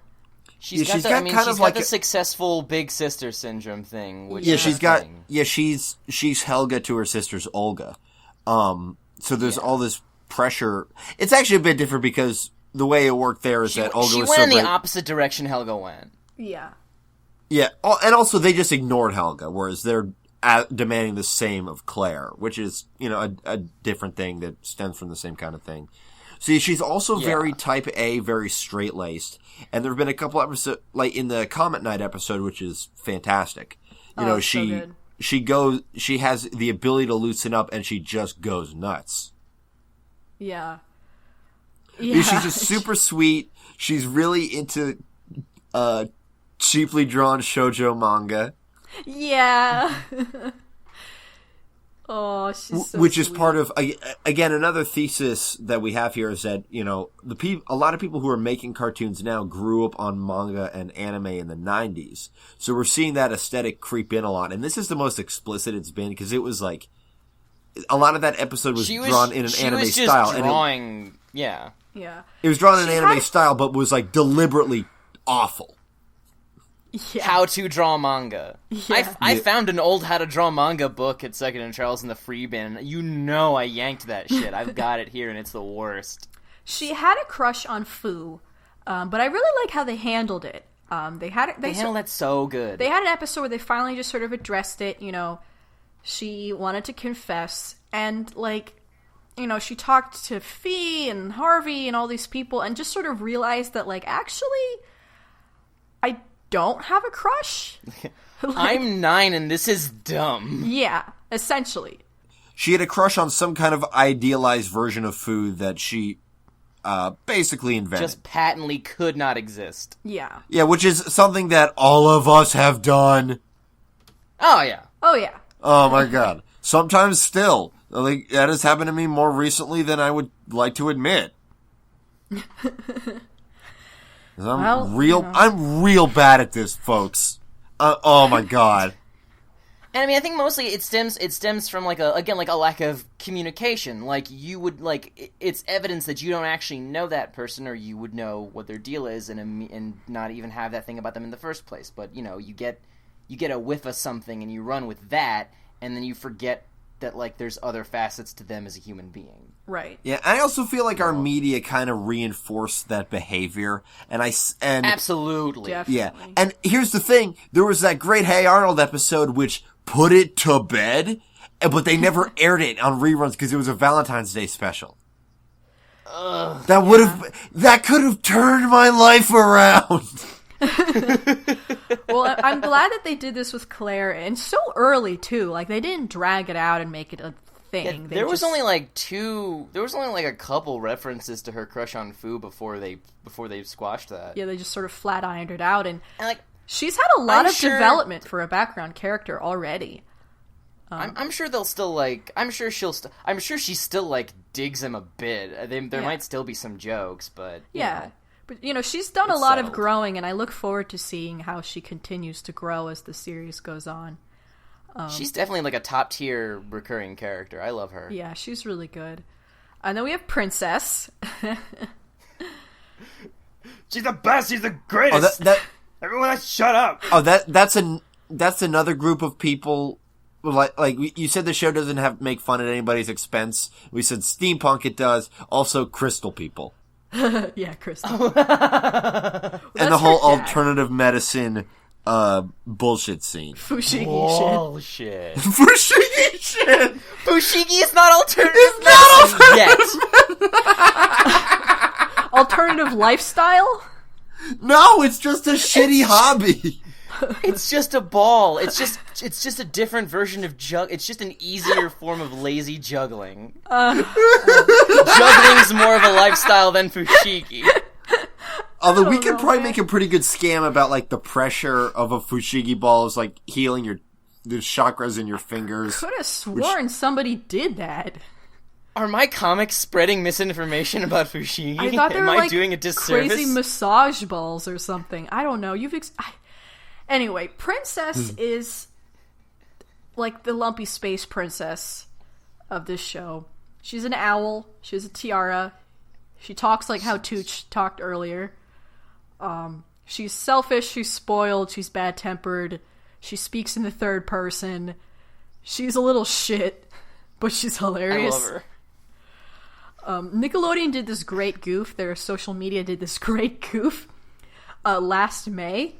She's got the successful big sister syndrome thing. Which she's Helga to her sister's Olga. So there's all this pressure. It's actually a bit different because the way it worked there is that Olga was so She went in the opposite direction Helga went. Yeah. Yeah, and also they just ignored Helga, whereas they're demanding the same of Claire, which is, you know, a different thing that stems from the same kind of thing. See, she's also very type A, very straight-laced. And there have been a couple episodes, like in the Comet Night episode, which is fantastic. You know, she has the ability to loosen up, and she just goes nuts. Yeah. She's just super sweet. She's really into cheaply drawn shoujo manga. Yeah. Oh, she's so which sweet. Is part of, again, another thesis that we have here is that, you know, a lot of people who are making cartoons now grew up on manga and anime in the 90s. So we're seeing that aesthetic creep in a lot. And this is the most explicit it's been because it was like, a lot of that episode was drawn in an anime style. Drawing, Yeah. It was drawn in an anime style, but was like deliberately awful. Yeah. How to draw manga. Yeah. I found an old how to draw manga book at Second and Charles in the free bin. You know I yanked that shit. I've got it here, and it's the worst. She had a crush on Fu, but I really like how they handled it. They handled that so good. They had an episode where they finally just sort of addressed it. You know, she wanted to confess, and like, you know, she talked to Fee and Harvey and all these people, and just sort of realized that, like, actually, I don't have a crush. Like, I'm 9 and this is dumb. Yeah, essentially. She had a crush on some kind of idealized version of food that she basically invented. Just patently could not exist. Yeah. Yeah, which is something that all of us have done. Oh, yeah. Oh, yeah. Oh, my God. Sometimes still. Like, that has happened to me more recently than I would like to admit. I'm real bad at this, folks. Oh my God. And I mean, I think mostly it stems from like a lack of communication. Like, you would, like, it's evidence that you don't actually know that person, or you would know what their deal is and not even have that thing about them in the first place. But, you know, you get a whiff of something and you run with that, and then you forget that, like, there's other facets to them as a human being. Right. Yeah, I also feel like our media kind of reinforced that behavior, and absolutely. Definitely. Yeah, and here's the thing: there was that great Hey Arnold episode which put it to bed, but they never aired it on reruns because it was a Valentine's Day special. That could have turned my life around. Well, I'm glad that they did this with Claire, and so early too. Like, they didn't drag it out and make it a thing. Yeah, there was only a couple references to her crush on Fu before they squashed that. Yeah, they just sort of flat ironed it out, and like, she's had a lot of development for a background character already. I'm sure they'll still, like, I'm sure she still, like, digs him a bit. There might still be some jokes, but you know. But, you know, she's done a lot of growing, and I look forward to seeing how she continues to grow as the series goes on. She's definitely, like, a top-tier recurring character. I love her. Yeah, she's really good. And then we have Princess. She's the best. She's the greatest. Everyone, shut up. Oh, that's another group of people. Like you said, the show doesn't make fun at anybody's expense. We said steampunk, it does. Also, crystal people. Yeah, crystal. And the whole alternative medicine bullshit scene. Fushigi shit. Fushigi shit. Fushigi is not alternative medicine yet. Alternative lifestyle? No, it's just a shitty hobby. It's just a ball. It's just a different version of It's just an easier form of lazy juggling. Juggling's more of a lifestyle than fushigi. Although we could probably make a pretty good scam about, like, the pressure of a fushigi ball is, like, healing the chakras in your fingers. Could have sworn somebody did that. Are my comics spreading misinformation about fushigi? I thought they were, Am I doing a disservice? Crazy massage balls or something. I don't know. Anyway, Princess is like the lumpy space princess of this show. She's an owl. She has a tiara. She talks like how Tooch talked earlier. She's selfish. She's spoiled. She's bad-tempered. She speaks in the third person. She's a little shit, but she's hilarious. I love her. Nickelodeon did this great goof. Their social media did this great goof last May.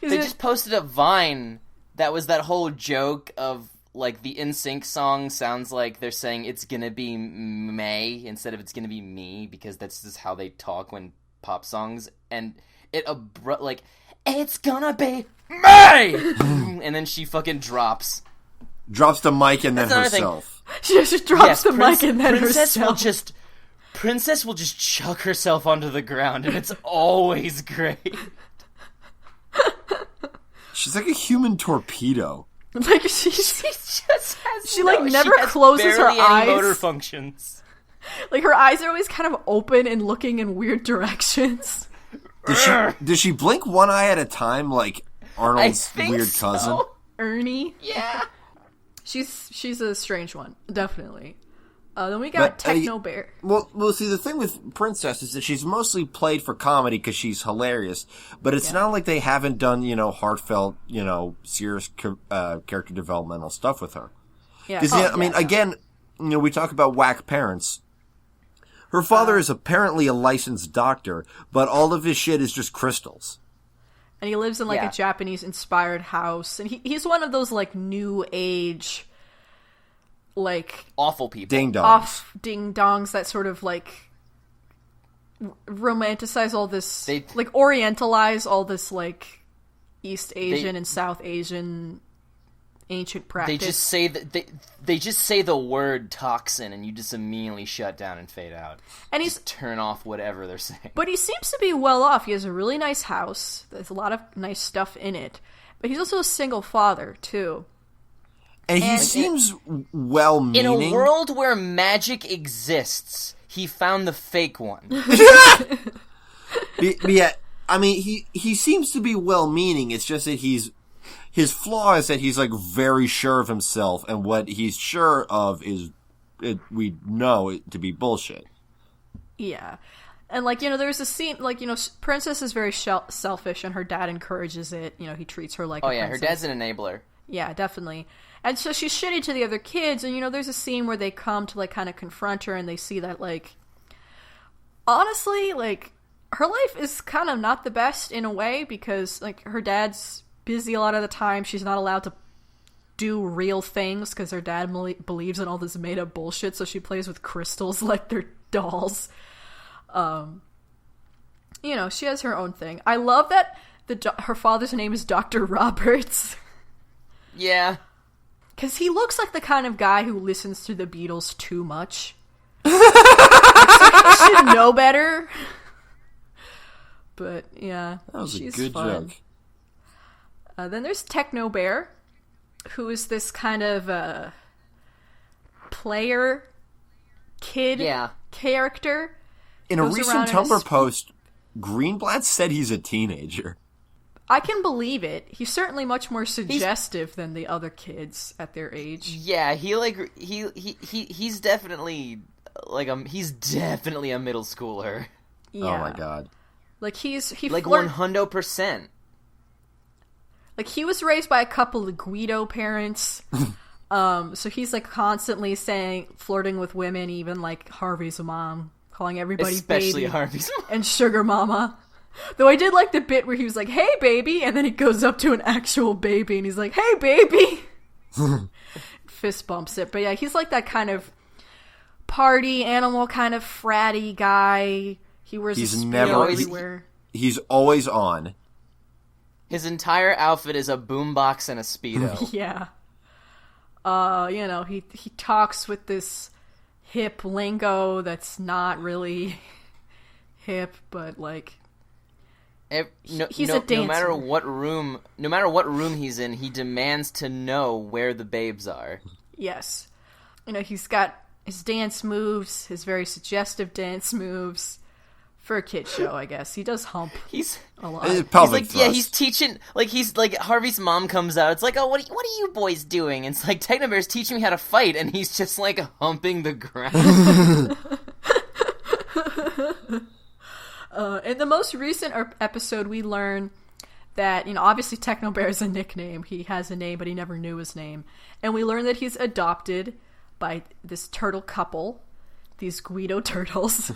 They just posted a Vine that was that whole joke of, like, the NSYNC song sounds like they're saying it's gonna be May instead of it's gonna be me, because that's just how they talk when pop songs, and it like, it's gonna be May! And then she fucking drops the mic and then herself. She just drops the mic and then herself. Princess will just chuck herself onto the ground, and it's always great. She's like a human torpedo. Like she never closes her eyes. Motor functions. Like, her eyes are always kind of open and looking in weird directions. Does she blink one eye at a time, like Arnold's weird cousin? Ernie? Yeah. She's a strange one, definitely. Then we got Techno Bear. Well, see, the thing with Princess is that she's mostly played for comedy because she's hilarious, but it's not like they haven't done, heartfelt, serious character developmental stuff with her. Yeah. Because, again, we talk about whack parents. Her father is apparently a licensed doctor, but all of his shit is just crystals. And he lives in, like, a Japanese-inspired house, and he's one of those, like, new age, like, awful people, ding-dongs that sort of, like, romanticize all this, like, orientalize all this, like, East Asian and South Asian ancient practice. They just say the word toxin, and you just immediately shut down and fade out. And just turn off whatever they're saying. But he seems to be well off. He has a really nice house. There's a lot of nice stuff in it. But he's also a single father, too. And he seems well-meaning. In a world where magic exists, he found the fake one. Yeah, he seems to be well-meaning. It's just that his flaw is that he's, like, very sure of himself, and what he's sure of we know it to be bullshit. Yeah. And, like, there's a scene, like, Princess is very selfish, and her dad encourages it. He treats her like a princess. Her dad's an enabler. Yeah, definitely. And so she's shitty to the other kids, and, you know, there's a scene where they come to, like, kind of confront her, and they see that, like, honestly, like, her life is kind of not the best in a way, because, like, her dad's busy a lot of the time. She's not allowed to do real things, because her dad believes in all this made-up bullshit, so she plays with crystals like they're dolls. You know, she has her own thing. I love that her father's name is Dr. Roberts. Yeah. Because he looks like the kind of guy who listens to the Beatles too much. He should know better. But, yeah. That was she's a good fun. joke. Then there's Techno Bear, who is this kind of player kid character. In a recent Tumblr post, Greenblatt said he's a teenager. I can believe it. He's certainly much more suggestive than the other kids at their age. Yeah, he's definitely he's definitely a middle schooler. Yeah. Oh my god. Like he 100%. Like he was raised by a couple of Guido parents. So he's like constantly flirting with women, even like Harvey's mom, calling everybody especially baby Harvey's mom. And sugar mama. Though I did like the bit where he was like, "Hey, baby," and then he goes up to an actual baby and he's like, "Hey, baby." Fist bumps it. But yeah, he's like that kind of party animal, kind of fratty guy. He wears everywhere. He's always on. His entire outfit is a boombox and a Speedo. Yeah. You know, he talks with this hip lingo that's not really hip, but like he's a dancer. No matter what room he's in, he demands to know where the babes are. Yes. You know, he's got his dance moves, his very suggestive dance moves. For a kid show, I guess. He does hump a lot. He's like, yeah, he's teaching, he's like, Harvey's mom comes out, it's like, oh, what are you boys doing? And it's like, Techno Bear's teaching me how to fight, and he's just like humping the ground. In the most recent episode, we learn that, you know, obviously Techno Bear is a nickname. He has a name, but he never knew his name. And we learn that he's adopted by this turtle couple, these Guido turtles,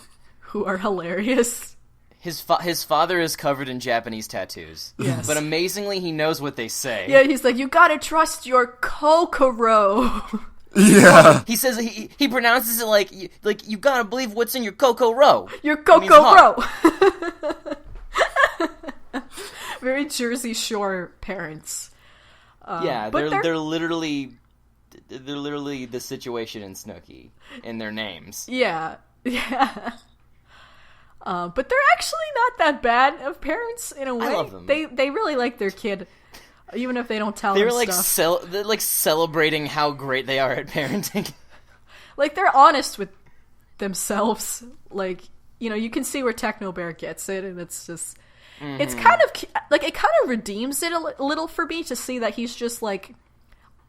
who are hilarious. His father is covered in Japanese tattoos. Yes. But amazingly, he knows what they say. Yeah, he's like, "You gotta trust your Kokoro." Yeah. He says, he pronounces it like you gotta believe what's in your Kokoro. Your Kokoro. Very Jersey Shore parents. Yeah, they're literally the situation in Snooki in their names. Yeah. Yeah. But they're actually not that bad of parents in a way. I love them. They really like their kid, even if they don't tell them stuff. They're like celebrating how great they are at parenting. Like they're honest with themselves. Like, you know, you can see where Techno Bear gets it, and it's just it's kind of like it kind of redeems it a little for me to see that he's just like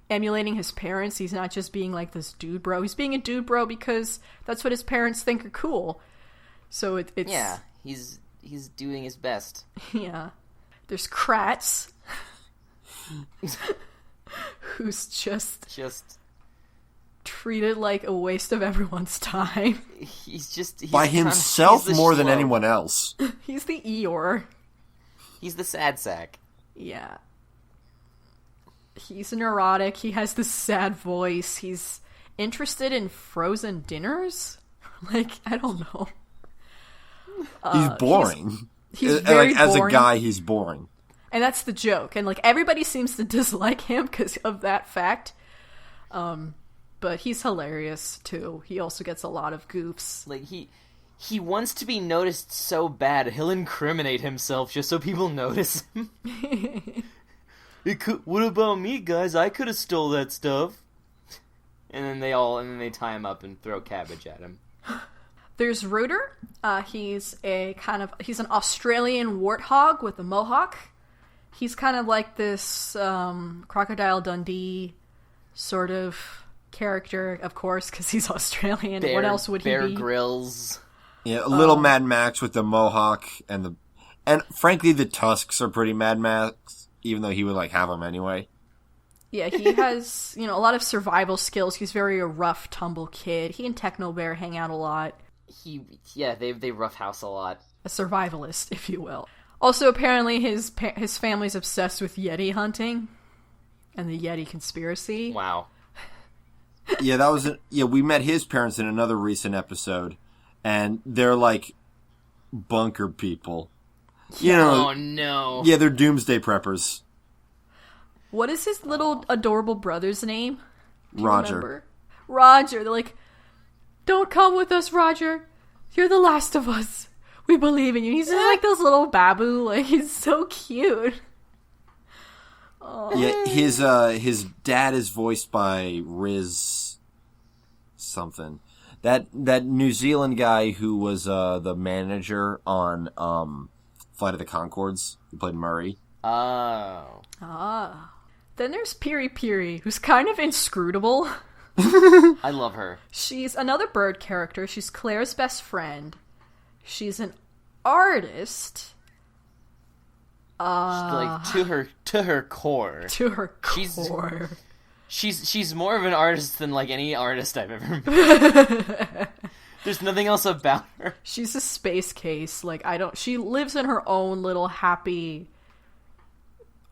emulating his parents. He's not just being like this dude bro. He's being a dude bro because that's what his parents think are cool. So it's yeah, he's doing his best. Yeah, there's Kratz, who's just treated like a waste of everyone's time. He's by himself more than anyone else. He's the Eeyore. He's the sad sack. Yeah, he's neurotic. He has this sad voice. He's interested in frozen dinners. Like, I don't know. He's boring. He's very like, as boring. a guy, he's boring. And that's the joke. And like everybody seems to dislike him because of that fact. But he's hilarious too. He also gets a lot of goofs. Like he wants to be noticed so bad, he'll incriminate himself just so people notice him. What about me, guys? I could have stole that stuff. And then they tie him up and throw cabbage at him. There's Rooter. He's an Australian warthog with a mohawk. He's kind of like this Crocodile Dundee sort of character, of course, because he's Australian. What else would he be? Bear Grylls. Yeah, a little Mad Max with the mohawk and frankly the tusks are pretty Mad Max, even though he would like have them anyway. Yeah, he has, a lot of survival skills. He's very a rough, tumble kid. He and Techno Bear hang out a lot. They roughhouse a lot. A survivalist, if you will. Also, apparently, his family's obsessed with Yeti hunting and the Yeti conspiracy. Wow. Yeah, we met his parents in another recent episode, and they're like bunker people. Oh no. Yeah, they're doomsday preppers. What is his little adorable brother's name? Roger. Remember? Roger. They're like, don't come with us, Roger. You're the last of us. We believe in you. He's just like this little babu. Like, he's so cute. Oh. Yeah, his dad is voiced by Riz something. That New Zealand guy who was the manager on Flight of the Conchords, who played Murray. Oh. Ah. Then there's Piri Piri, who's kind of inscrutable. I love her. She's another bird character. She's Claire's best friend. She's an artist. Like to her core. To her core. She's more of an artist than like any artist I've ever met. There's nothing else about her. She's a space case. She lives in her own little happy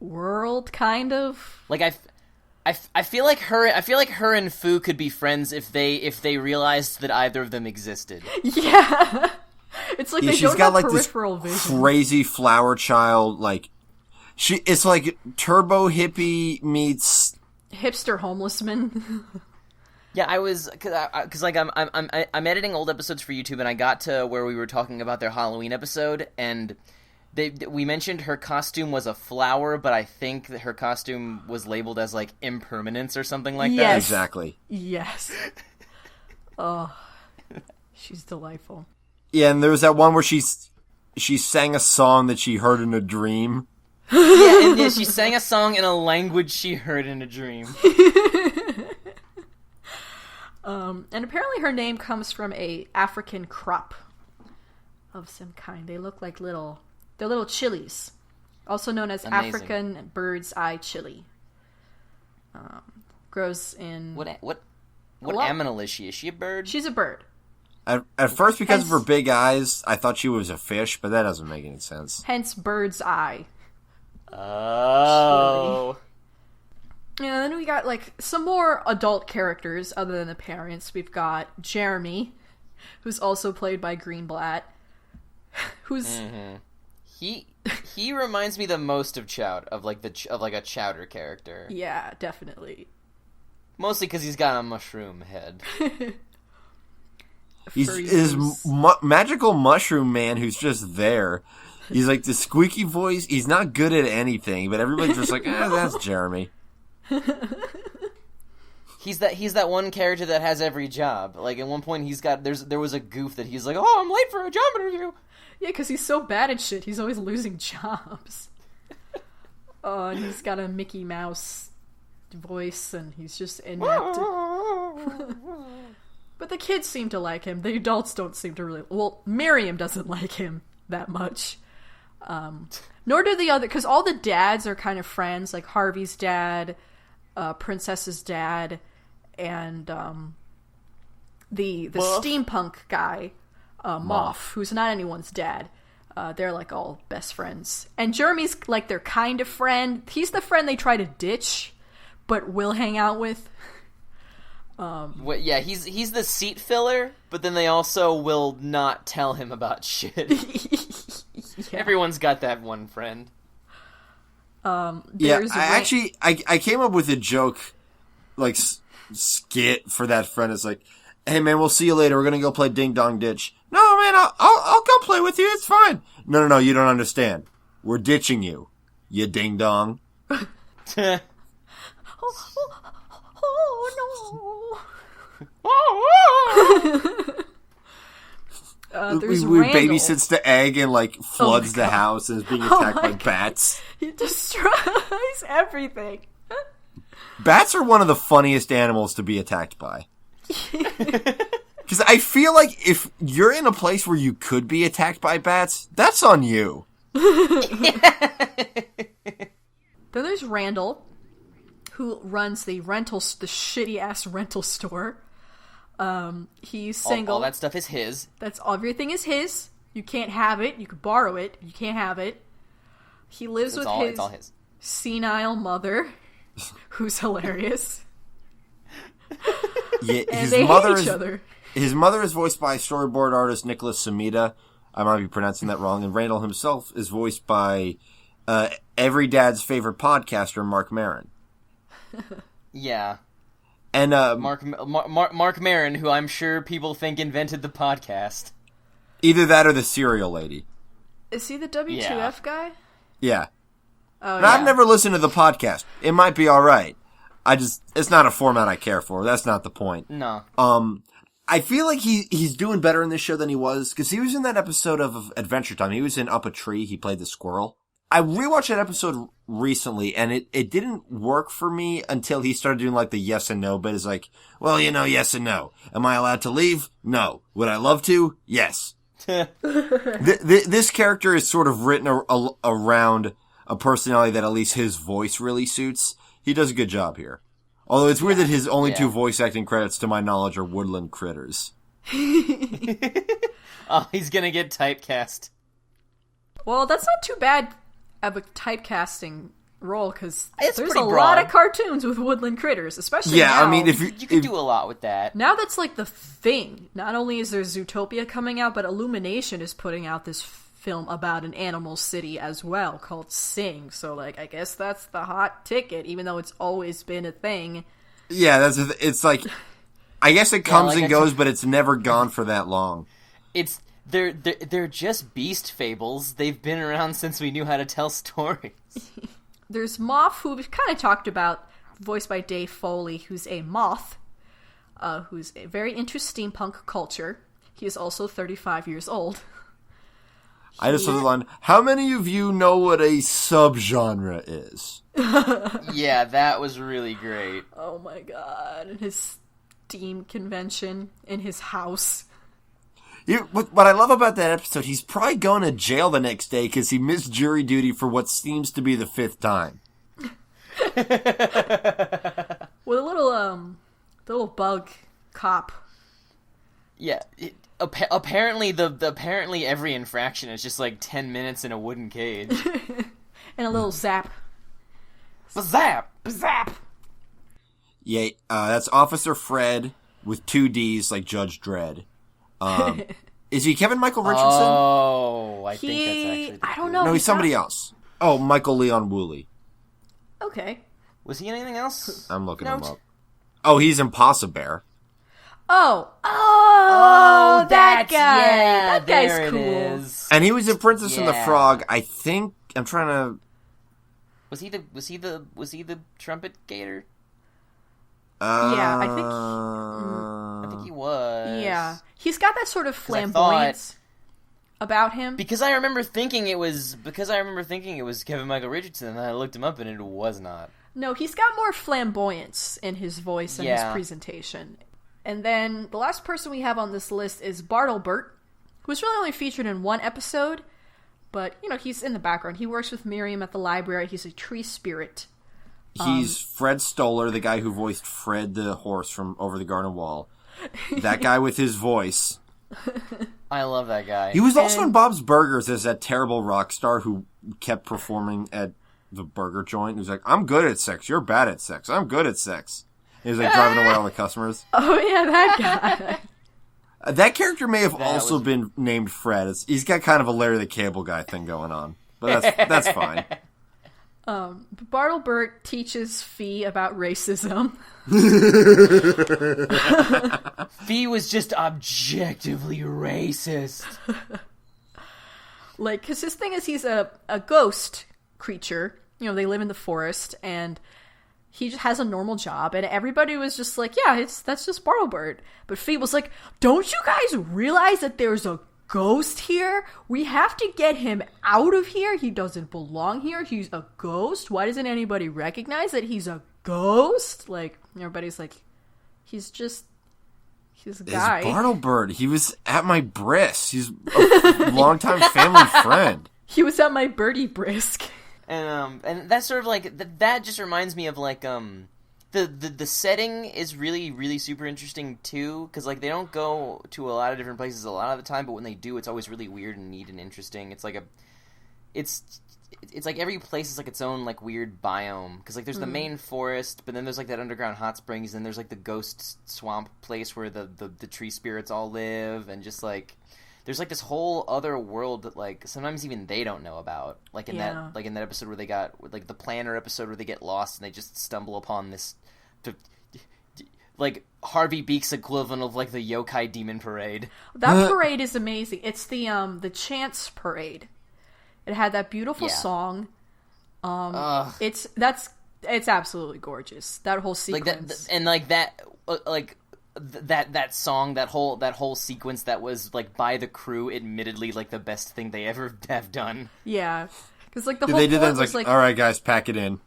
world, kind of. Like I feel like her and Fu could be friends if they realized that either of them existed. Yeah. It's like they she's don't got have like peripheral this vision. crazy flower child, it's like turbo hippie meets hipster homelessman. Yeah, I was because I'm editing old episodes for YouTube, and I got to where we were talking about their Halloween episode, and we mentioned her costume was a flower, but I think that her costume was labeled as like impermanence or something like that. Exactly. Yes. Oh, she's delightful. Yeah, and there was that one where she sang a song that she heard in a dream. Yeah, she sang a song in a language she heard in a dream. And apparently her name comes from a African crop of some kind. They look like little chilies, also known as Amazing. African bird's eye chili. Grows in what aminal is she? Is she a bird? She's a bird. At first, because of her big eyes, I thought she was a fish, but that doesn't make any sense. Hence, bird's eye. Oh. And then we got, some more adult characters other than the parents. We've got Jeremy, who's also played by Greenblatt, who's... Mm-hmm. He reminds me the most of Chowd, of a Chowder character. Yeah, definitely. Mostly because he's got a mushroom head. He's magical mushroom man who's just there. He's like the squeaky voice. He's not good at anything, but everybody's just like, that's Jeremy. He's that one character that has every job. Like at one point, there was a goof that he's like, "Oh, I'm late for a job interview." Yeah, because he's so bad at shit. He's always losing jobs. And he's got a Mickey Mouse voice, and he's just inept. But the kids seem to like him. The adults don't seem to really... Well, Miriam doesn't like him that much. Nor do the other... Because all the dads are kind of friends. Like Harvey's dad, Princess's dad, and the steampunk guy, Moff, who's not anyone's dad. They're all best friends. And Jeremy's their kind of friend. He's the friend they try to ditch, but will hang out with. He's the seat filler, but then they also will not tell him about shit. Yeah. Everyone's got that one friend. I came up with a joke, skit for that friend. It's like, hey man, we'll see you later. We're gonna go play Ding Dong Ditch. No man, I'll come play with you. It's fine. No, you don't understand. We're ditching you, you ding dong. There's we Randall. babysits the egg and floods the house and is being attacked by bats. He destroys everything. Bats are one of the funniest animals to be attacked by. Because I feel like if you're in a place where you could be attacked by bats, that's on you. Then there's Randall, who runs the shitty-ass rental store. He's single. All that stuff is his. Everything is his. You can't have it. You can borrow it. You can't have it. He lives with his senile mother, who's hilarious. Yeah, and they hate each other. His mother is voiced by storyboard artist Nicholas Samita. I might be pronouncing that wrong. And Randall himself is voiced by every dad's favorite podcaster, Mark Maron. Yeah. And Mark Maron, who I'm sure people think invented the podcast. Either that or the cereal lady. Is he the W2F guy? Yeah. Oh, yeah. I've never listened to the podcast. It might be alright. It's not a format I care for. That's not the point. No. I feel like he's doing better in this show than he was, because he was in that episode of Adventure Time. He was in Up a Tree. He played the squirrel. I rewatched that episode recently, and it didn't work for me until he started doing like the yes and no bit. It's like, well, yes and no. Am I allowed to leave? No. Would I love to? Yes. This character is sort of written around a personality that at least his voice really suits. He does a good job here. Although it's weird that his only two voice acting credits, to my knowledge, are Woodland Critters. Oh, he's gonna get typecast. Well, that's not too bad of a typecasting role, because there's a lot of cartoons with Woodland Critters, especially now. I mean, you can do a lot with that. Now that's like the thing. Not only is there Zootopia coming out, but Illumination is putting out this film about an animal city as well, called Sing. So, like, I guess that's the hot ticket, even though it's always been a thing. Yeah, it's like, I guess it comes and goes, but it's never gone for that long. They're just beast fables. They've been around since we knew how to tell stories. There's Moth, who we've kind of talked about, voiced by Dave Foley, who's a moth, who's very into steampunk culture. He is also 35 years old. I just saw the line, how many of you know what a subgenre is? Yeah, that was really great. Oh my god. And his Steam convention in his house. What I love about that episode, he's probably going to jail the next day because he missed jury duty for what seems to be the 5th time. With a little bug cop. Yeah, apparently every infraction is just like 10 minutes in a wooden cage. And a little zap. Zap! Zap! Yeah, that's Officer Fred with 2 Ds like Judge Dredd. Is he Kevin Michael Richardson? Oh, I think that's actually I don't know. No, he's somebody else. Oh, Michael Leon Woolley. Okay. Was he anything else? I'm looking him up. Oh, he's Impossible Bear. Oh, that guy. Yeah, that guy's there cool. It is. And he was in Princess and the Frog. I think I'm trying to. Was he the trumpet gator? Yeah, I think he was. Yeah, he's got that sort of flamboyance about him. Because I remember thinking it was Kevin Michael Richardson, and I looked him up, and it was not. No, he's got more flamboyance in his voice and his presentation. And then the last person we have on this list is Bartlebert, who's really only featured in 1 episode, but, he's in the background. He works with Miriam at the library. He's a tree spirit. He's Fred Stoller, the guy who voiced Fred the horse from Over the Garden Wall. That guy with his voice. I love that guy. He was also in Bob's Burgers as that terrible rock star who kept performing at the burger joint. He was like, I'm good at sex. You're bad at sex. I'm good at sex. He was like driving away all the customers. Oh, yeah, that guy. That character may have also been named Fred. He's got kind of a Larry the Cable Guy thing going on. But that's fine. Bartlebert teaches Fee about racism. Fee was just objectively racist. Because his thing is he's a ghost creature. They live in the forest, and he just has a normal job, and everybody was just like, yeah, that's just Bartlebert. But Fee was like, don't you guys realize that there's a ghost here? We have to get him out of here. He doesn't belong here. He's a ghost. Why doesn't anybody recognize that he's a ghost? Like, everybody's like, he's a guy. It's Bartlebert. He was at my bris. He's a longtime family friend. He was at my birdie brisk. And that's sort of like that just reminds me of like the setting is really really super interesting too, because like they don't go to a lot of different places a lot of the time, but when they do, it's always really weird and neat and interesting. It's like it's like every place is like its own like weird biome, because like there's the main forest, but then there's like that underground hot springs, and then there's like the ghost swamp place where the tree spirits all live, and just like there's like this whole other world that like sometimes even they don't know about, like in that episode where they got like the planner episode where they get lost and they just stumble upon this like Harvey Beaks equivalent of like the yokai demon parade. That parade is amazing. It's the Chance parade. It had that beautiful song. It's absolutely gorgeous. That whole sequence. That song, that whole sequence that was like by the crew, admittedly like the best thing they ever have done. Yeah, because like the whole they did that was like, all right, guys, pack it in.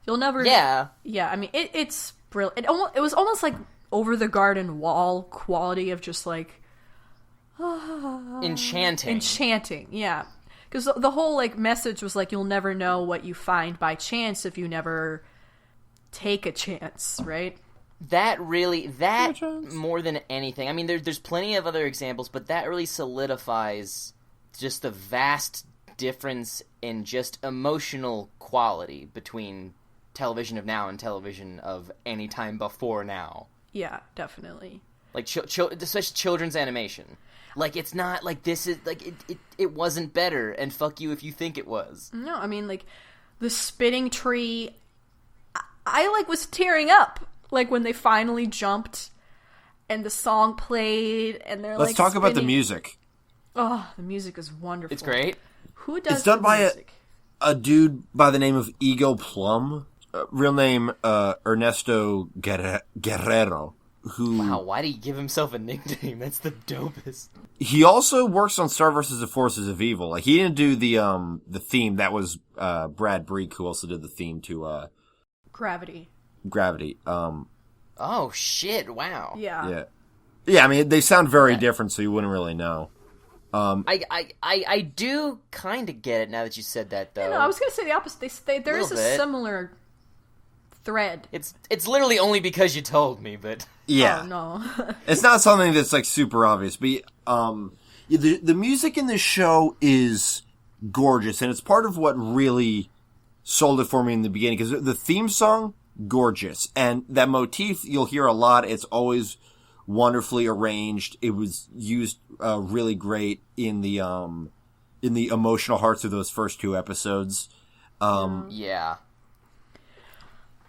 You'll never. Yeah. I mean, it's brilliant. It was almost like over the garden wall quality of just like enchanting. Yeah. Because the whole like message was like, you'll never know what you find by chance if you never take a chance, right? That more than anything. I mean, there's plenty of other examples, but that really solidifies just the vast difference in just emotional quality between television of now and television of any time before now. Yeah, definitely. Like especially children's animation. Like, it's not, like, this is, like, it wasn't better, and fuck you if you think it was. No, I mean, like, the spitting tree, I like, was tearing up, like, when they finally jumped, and the song played, and they're, Let's talk about the music. Oh, the music is wonderful. It's great. Who does It's done by music? a dude by the name of Ego Plum, real name, Ernesto Guerrero. Wow, why did he give himself a nickname? That's the dopest. He also works on Star vs. the Forces of Evil. Like, he didn't do the theme. That was Brad Breek, who also did the theme to Gravity. Oh shit! Wow. Yeah. I mean, they sound very different, so you wouldn't really know. I do kind of get it now that you said that, though. I was gonna say the opposite. There is a similar thread. It's literally only because you told me, but yeah, oh, no. It's not something that's like super obvious, but the music in this show is gorgeous, and it's part of what really sold it for me in the beginning, because the theme song, gorgeous, and that motif you'll hear a lot. It's always wonderfully arranged. It was used really great in the emotional hearts of those first two episodes. Yeah.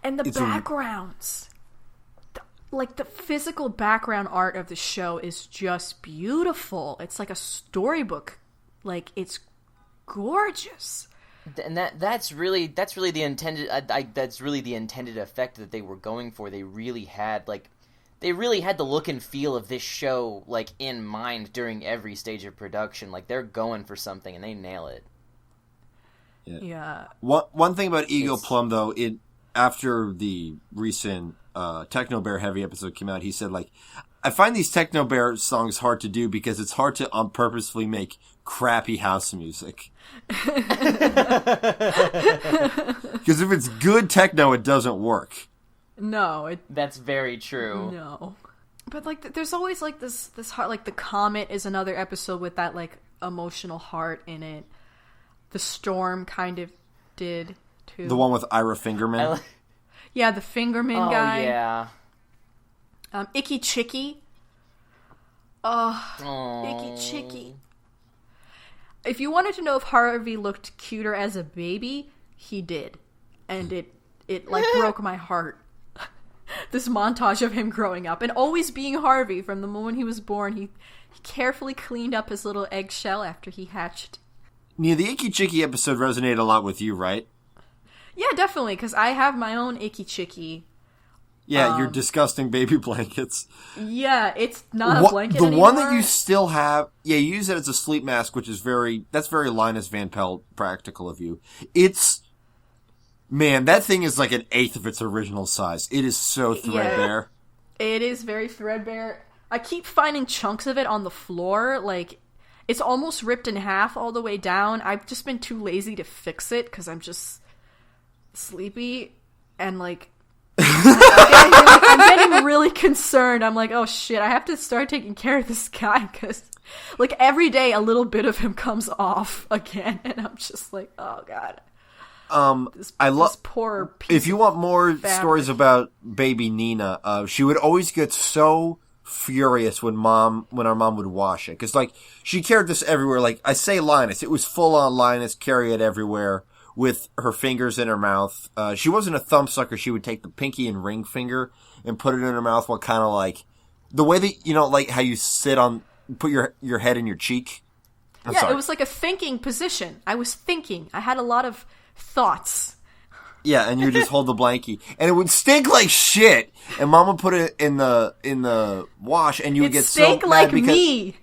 And the backgrounds. The physical background art of the show is just beautiful. It's like a storybook. Like, it's gorgeous. And that's really the intended that's really the intended effect that they were going for. They really had the look and feel of this show like in mind during every stage of production. Like, they're going for something and they nail it. Yeah. One thing about Ego Plum, though, after the recent Techno Bear Heavy episode came out, he said, like, I find these Techno Bear songs hard to do because it's hard to purposefully make crappy house music. Because if it's good techno, it doesn't work. No, that's very true. No, but like, there's always like this heart. Like, the Comet is another episode with that like emotional heart in it. The Storm kind of did too. The one with Ira Fingerman. Yeah, the Fingerman guy. Yeah. Icky Chicky. Icky Chicky. If you wanted to know if Harvey looked cuter as a baby, he did, and it like broke my heart. This montage of him growing up and always being Harvey from the moment he was born. He carefully cleaned up his little eggshell after he hatched. Yeah, the Icky Chicky episode resonated a lot with you, right? Yeah, definitely, because I have my own Icky Chicky. Yeah, your disgusting baby blankets. Yeah, it's not a blanket anymore. The one that you still have, you use it as a sleep mask, which is very Linus Van Pelt practical of you. Man, that thing is like an eighth of its original size. It is so threadbare. Yeah, it is very threadbare. I keep finding chunks of it on the floor. Like, It's almost ripped in half all the way down. I've just been too lazy to fix it because I'm just sleepy and like I'm getting really concerned. I'm like, oh shit, I have to start taking care of this guy because like every day a little bit of him comes off again, and I'm just like, oh god. This poor piece. If you want more stories about baby Nina, she would always get so furious when our mom would wash it, because like she carried this everywhere. Like I say, Linus, it was full on Linus, carry it everywhere with her fingers in her mouth. She wasn't a thumb sucker. She would take the pinky and ring finger and put it in her mouth while kind of like the way that like how you put your head in your cheek. It was like a thinking position. I was thinking. I had a lot of thoughts. Yeah, and you just hold the blankie, and it would stink like shit. And Mom would put it in the wash, and you would get so mad like because me.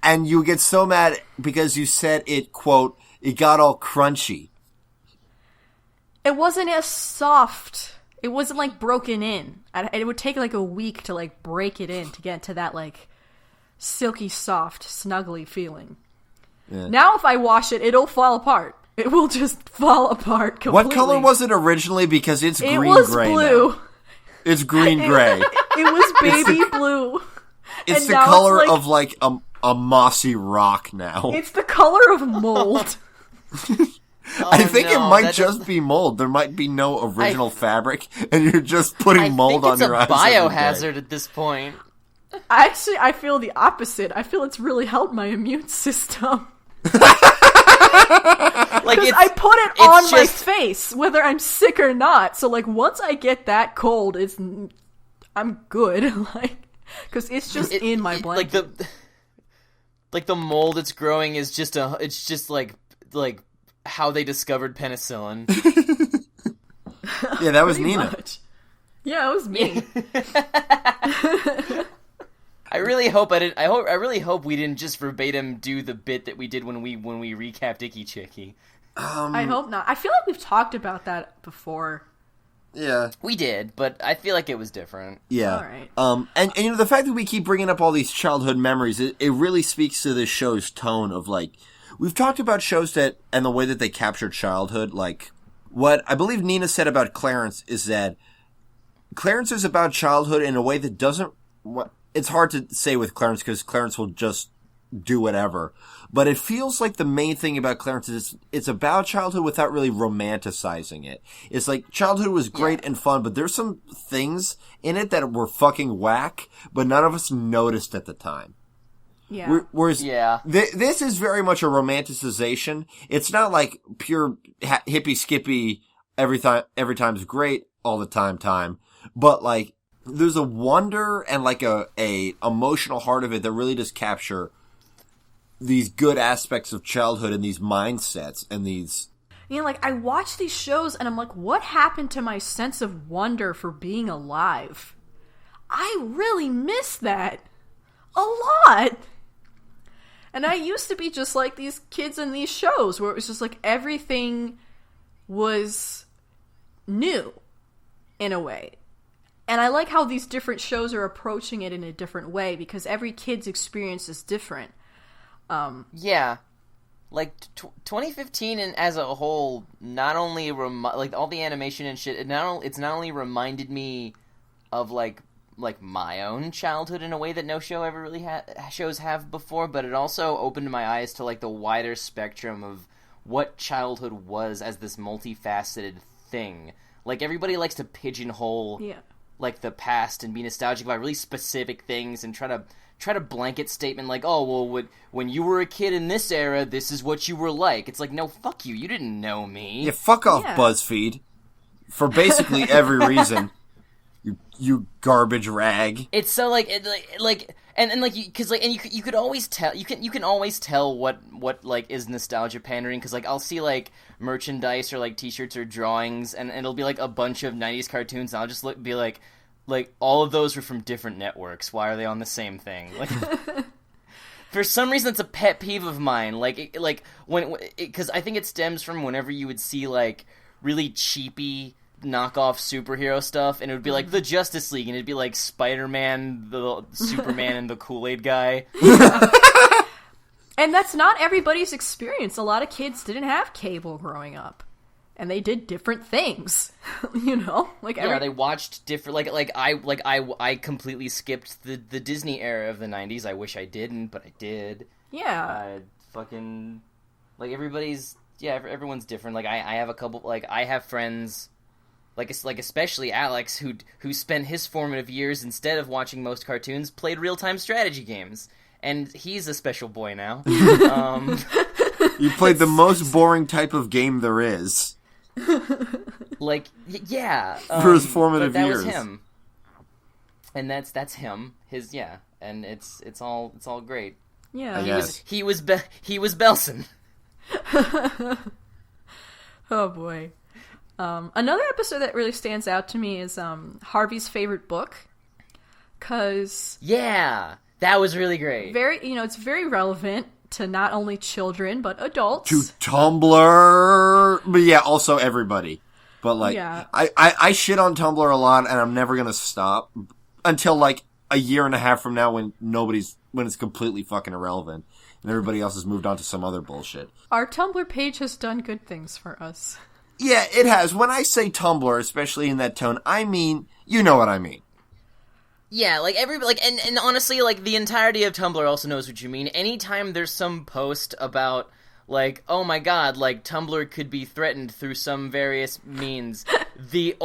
And you would get so mad because you said it, quote, it got all crunchy. It wasn't as soft. It wasn't like broken in. It would take like a week to like break it in to get to that like silky soft, snuggly feeling. Yeah. Now if I wash it, it'll fall apart. It will just fall apart completely. What color was it originally? Because it's green-gray now. It was blue. It's green-gray. It was baby blue. It's the color of like a mossy rock now. It's the color of mold. I think it might just be mold. There might be no original fabric, and you're just putting mold on your eyes. It's a biohazard at this point. Actually, I feel the opposite. I feel it's really helped my immune system. Like I put it on my face, whether I'm sick or not. So like once I get that cold, I'm good. Like because it's just in my blanket. Like the mold it's growing is just like how they discovered penicillin. Yeah, that was Nina. Much. Yeah, it was me. I really hope we didn't just verbatim do the bit that we did when we recapped Icky Chicky. I hope not. I feel like we've talked about that before. Yeah, we did, but I feel like it was different. Yeah. All right. And the fact that we keep bringing up all these childhood memories, it really speaks to this show's tone of like we've talked about shows that and the way that they capture childhood. Like what I believe Nina said about Clarence is that Clarence is about childhood in a way that doesn't. It's hard to say with Clarence because Clarence will just do whatever. But it feels like the main thing about Clarence is it's about childhood without really romanticizing it. It's like childhood was great and fun, but there's some things in it that were fucking whack, but none of us noticed at the time. Yeah. Whereas this is very much a romanticization. It's not like pure hippy skippy every time's great all the time, but like there's a wonder and like a emotional heart of it that really does capture these good aspects of childhood and these mindsets and these. You know, like I watch these shows and I'm like, what happened to my sense of wonder for being alive? I really miss that a lot. And I used to be just like these kids in these shows where it was just like everything was new in a way. And I like how these different shows are approaching it in a different way because every kid's experience is different. Yeah. Like, 2015 and as a whole, not only, like, all the animation and shit, it's not only reminded me of, like my own childhood in a way that no show ever really shows have before, but it also opened my eyes to, like, the wider spectrum of what childhood was as this multifaceted thing. Like, everybody likes to pigeonhole... Yeah. like the past and be nostalgic about really specific things and try to blanket statement like, oh, well, when you were a kid in this era, this is what you were like. It's like, no, fuck you. You didn't know me. Yeah, fuck off, BuzzFeed. For basically every reason. You garbage rag. It's so like you could always tell you can always tell what like is nostalgia pandering because like I'll see like merchandise or like t-shirts or drawings and it'll be like a bunch of 90s cartoons and I'll just be like all of those are from different networks. Why are they on the same thing? Like for some reason it's a pet peeve of mine. Because I think it stems from whenever you would see like really cheapy knockoff superhero stuff, and it would be like the Justice League, and it'd be like Spider-Man, the Superman, and the Kool-Aid guy. And that's not everybody's experience. A lot of kids didn't have cable growing up, and they did different things. They watched different. I completely skipped the Disney era of the '90s. I wish I didn't, but I did. Yeah. Everyone's different. Like I have a couple. Like I have friends. Like especially Alex, who spent his formative years, instead of watching most cartoons, played real-time strategy games. And he's a special boy now. You played the most boring type of game there is. For his formative that years. Was him. And that's him. And it's all great. Yeah. He was Belson. Oh boy. Another episode that really stands out to me is Harvey's favorite book. 'Cause that was really great. It's very relevant to not only children but adults. To Tumblr, but also everybody. But I shit on Tumblr a lot, and I'm never gonna stop until like a year and a half from now when it's completely fucking irrelevant and everybody else has moved on to some other bullshit. Our Tumblr page has done good things for us. Yeah, it has. When I say Tumblr, especially in that tone, I mean, you know what I mean. Yeah, and honestly, like, the entirety of Tumblr also knows what you mean. Anytime there's some post about, like, oh my god, like, Tumblr could be threatened through some various means, the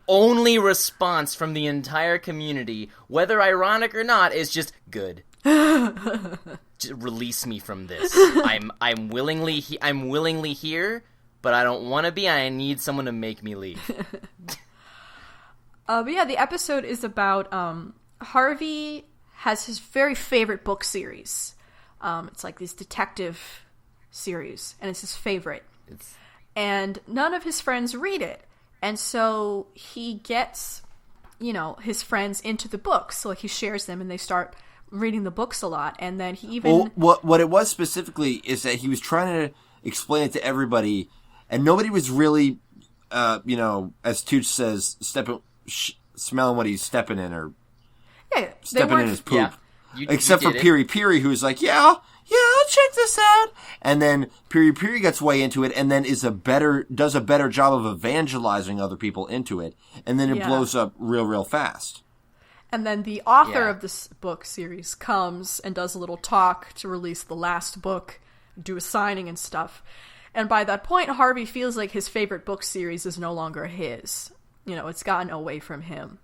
only response from the entire community, whether ironic or not, is just, good. Just release me from this. I'm willingly here, but I don't want to be. I need someone to make me leave. The episode is about Harvey has his very favorite book series. It's like this detective series, and it's his favorite. And none of his friends read it. And so he gets, his friends into the books. So he shares them, and they start reading the books a lot. And then he even... Well, what it was specifically is that he was trying to explain it to everybody, and nobody was really, as Tooch says, smelling what he's stepping in, or stepping in his poop. Yeah. Except for Piri Piri, who's like, yeah, I'll check this out. And then Piri Piri gets way into it, and then does a better job of evangelizing other people into it, and then it blows up real fast. And then the author of this book series comes and does a little talk to release the last book, do a signing and stuff. And by that point, Harvey feels like his favorite book series is no longer his. It's gotten away from him.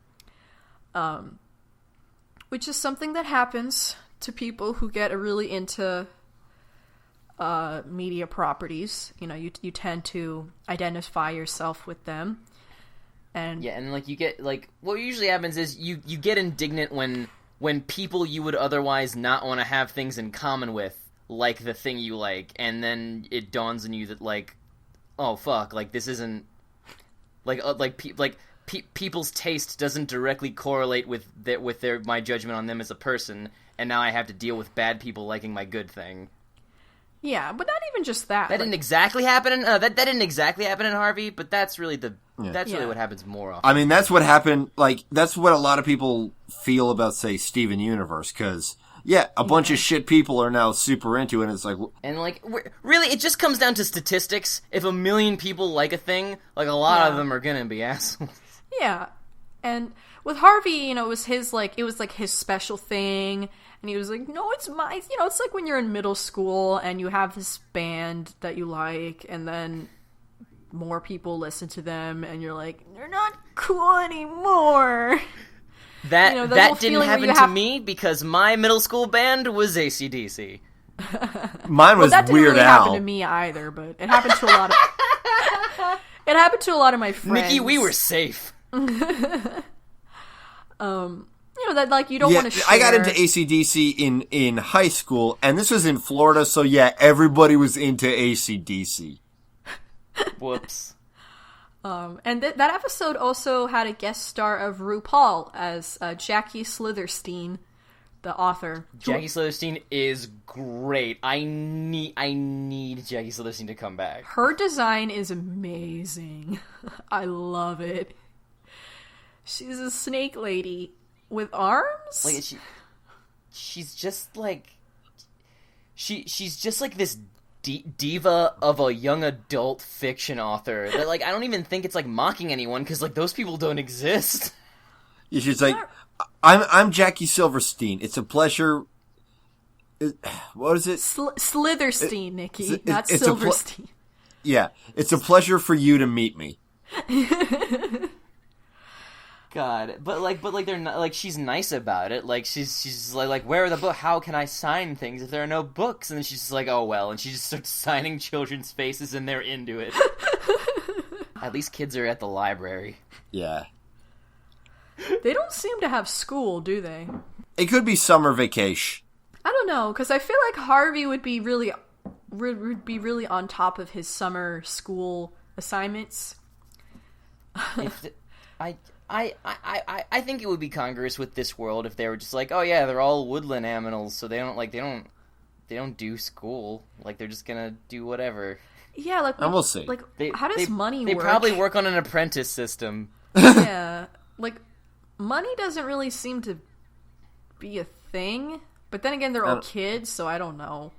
Which is something that happens to people who get really into media properties. You tend to identify yourself with them. And you get, what usually happens is you get indignant when people you would otherwise not want to have things in common with, like the thing you like, and then it dawns on you that, oh fuck, this isn't... people's taste doesn't directly correlate with my judgment on them as a person, and now I have to deal with bad people liking my good thing. Yeah, but not even just that. That didn't exactly happen in that didn't exactly happen in Harvey, but that's really really what happens more often. I mean, that's what happened. That's what a lot of people feel about, say, Steven Universe, because a bunch of shit people are now super into it, and it's like... And, really, it just comes down to statistics. If 1 million people like a thing, a lot of them are gonna be assholes. Yeah. And with Harvey, it was his, his special thing, and he was like, no, it's my... it's like when you're in middle school, and you have this band that you like, and then more people listen to them, and you're like, they're not cool anymore. That didn't happen to me because my middle school band was AC/DC. Mine was that didn't Weird really Al. happen to me either, but it happened to a lot of... It happened to a lot of my friends. Nikki, we were safe. That you don't want to share. I got into AC/DC in high school, and this was in Florida, so everybody was into AC/DC. Whoops. And that episode also had a guest star of RuPaul as Jackie Slitherstein, the author. Jackie Slitherstein is great. I need Jackie Slitherstein to come back. Her design is amazing. I love it. She's a snake lady with arms? Like she's just like she's just like this diva of a young adult fiction author that, like, I don't even think it's like mocking anyone because, like, those people don't exist. Yeah, she's like, I'm Jackie Silverstein. It's a pleasure. What is it? Slitherstein, Nikki, not Silverstein. Yeah, it's a pleasure for you to meet me. God, but they're not, like, she's nice about it. Like, she's like, where are the books? How can I sign things if there are no books? And then she's just like, oh well, and she just starts signing children's faces, and they're into it. At least kids are at the library. Yeah. They don't seem to have school, do they? It could be summer vacation. I don't know, because I feel like Harvey would be really on top of his summer school assignments. I think it would be congruous with this world if they were just like, oh yeah, they're all woodland animals, so they don't do school. Like, they're just gonna do whatever. Yeah, like, and we'll see. Like, how does money work? They probably work on an apprentice system. Yeah, like, money doesn't really seem to be a thing. But then again, they're all kids, so I don't know.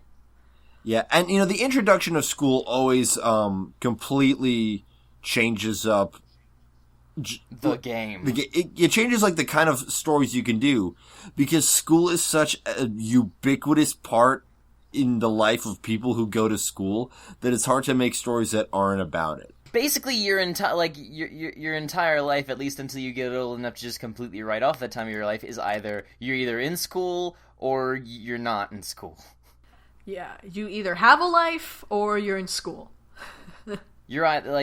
Yeah, and you know, the introduction of school always completely changes up the game. It changes, like, the kind of stories you can do, because school is such a ubiquitous part in the life of people who go to school that it's hard to make stories that aren't about it. Basically, your entire life, at least until you get old enough to just completely write off that time of your life, is you're either in school or you're not in school. Yeah, you either have a life or you're in school. You're until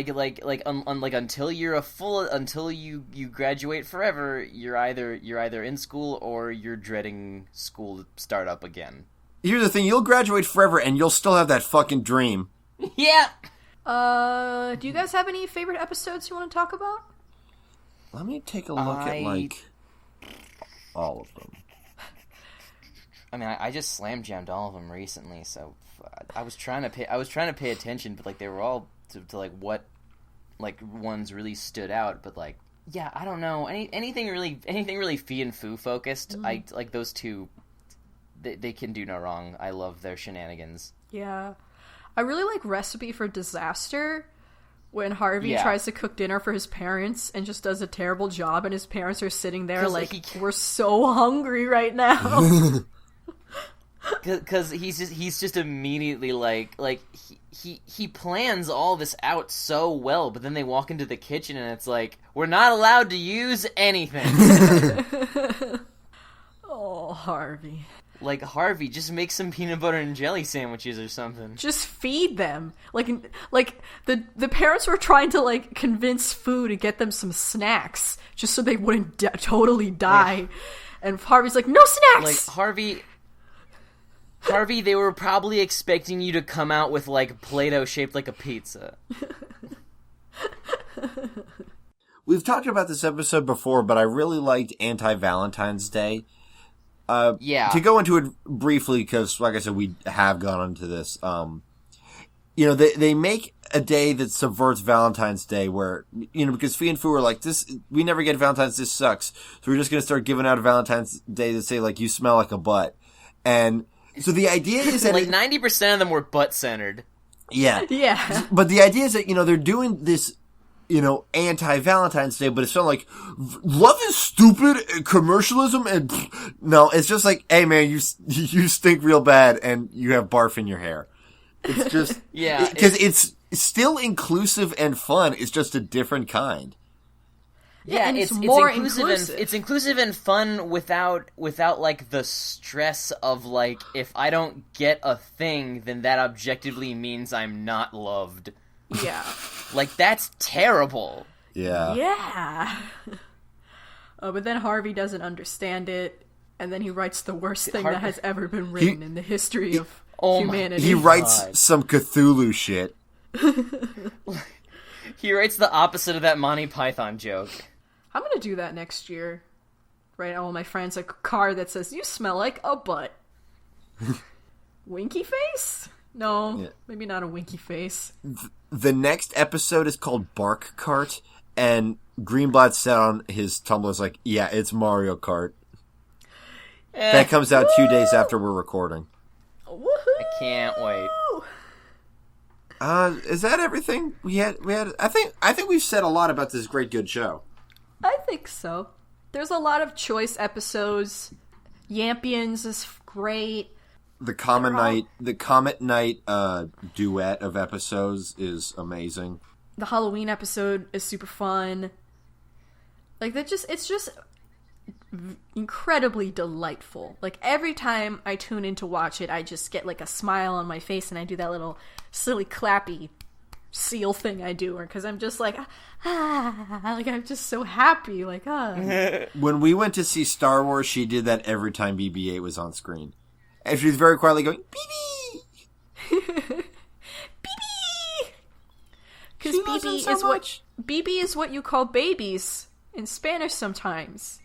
you graduate forever, you're either in school or you're dreading school start up again. Here's the thing: you'll graduate forever, and you'll still have that fucking dream. Yeah. Do you guys have any favorite episodes you want to talk about? Let me take a look at, like, all of them. I mean, I just slam jammed all of them recently, so I was trying to pay attention, but, like, they were all to like what, like, ones really stood out. But, like, yeah, I don't know, anything really Fee and Foo focused. I like those two. They can do no wrong. I love their shenanigans. Yeah. I really like Recipe for Disaster, when Harvey tries to cook dinner for his parents and just does a terrible job, and his parents are sitting there like, we're so hungry right now. Because he's just immediately like he plans all this out so well, but then they walk into the kitchen and it's like, we're not allowed to use anything. Oh, Harvey. Like, Harvey, just make some peanut butter and jelly sandwiches or something. Just feed them. Like the parents were trying to, like, convince Foo to get them some snacks just so they wouldn't totally die. Yeah. And Harvey's like, no snacks! Like, Harvey, they were probably expecting you to come out with, like, Play-Doh shaped like a pizza. We've talked about this episode before, but I really liked Anti-Valentine's Day. To go into it briefly, because, like I said, we have gone into this. You know, they make a day that subverts Valentine's Day, where, you know, because Fee and Foo are like, we never get Valentine's, this sucks. So we're just going to start giving out a Valentine's Day that say, like, you smell like a butt. And so the idea is that, like, 90% of them were butt-centered. Yeah. Yeah. But the idea is that, you know, they're doing this, you know, anti-Valentine's Day, but it's not like, love is stupid, commercialism, and no, it's just like, hey man, you stink real bad, and you have barf in your hair. It's just, yeah, because it's still inclusive and fun, it's just a different kind. Yeah, it's more inclusive. It's inclusive and fun without like the stress of, like, if I don't get a thing, then that objectively means I'm not loved. Yeah. Like, that's terrible. Yeah. Yeah. But then Harvey doesn't understand it, and then he writes the worst thing that has ever been written in the history of humanity. He writes some Cthulhu shit. He writes the opposite of that Monty Python joke. I'm gonna do that next year. write all my friends a card that says, "You smell like a butt." Winky face? No, maybe not a winky face. The next episode is called Bark Cart, and Greenblatt said on his Tumblr, is like, yeah, it's Mario Kart. That comes out 2 days after we're recording. Woohoo! I can't wait. Is that everything we had? I think we've said a lot about this great good show. I think so. There's a lot of choice episodes. Yampians is great. The Comet Night duet of episodes is amazing. The Halloween episode is super fun. Like it's just incredibly delightful. Like every time I tune in to watch it, I just get like a smile on my face, and I do that little silly clappy seal thing I do, because I'm just like, like I'm just so happy, like When we went to see Star Wars, she did that every time BB-8 was on screen. And she was very quietly going, BB! BB! Because BB is what you call babies in Spanish sometimes.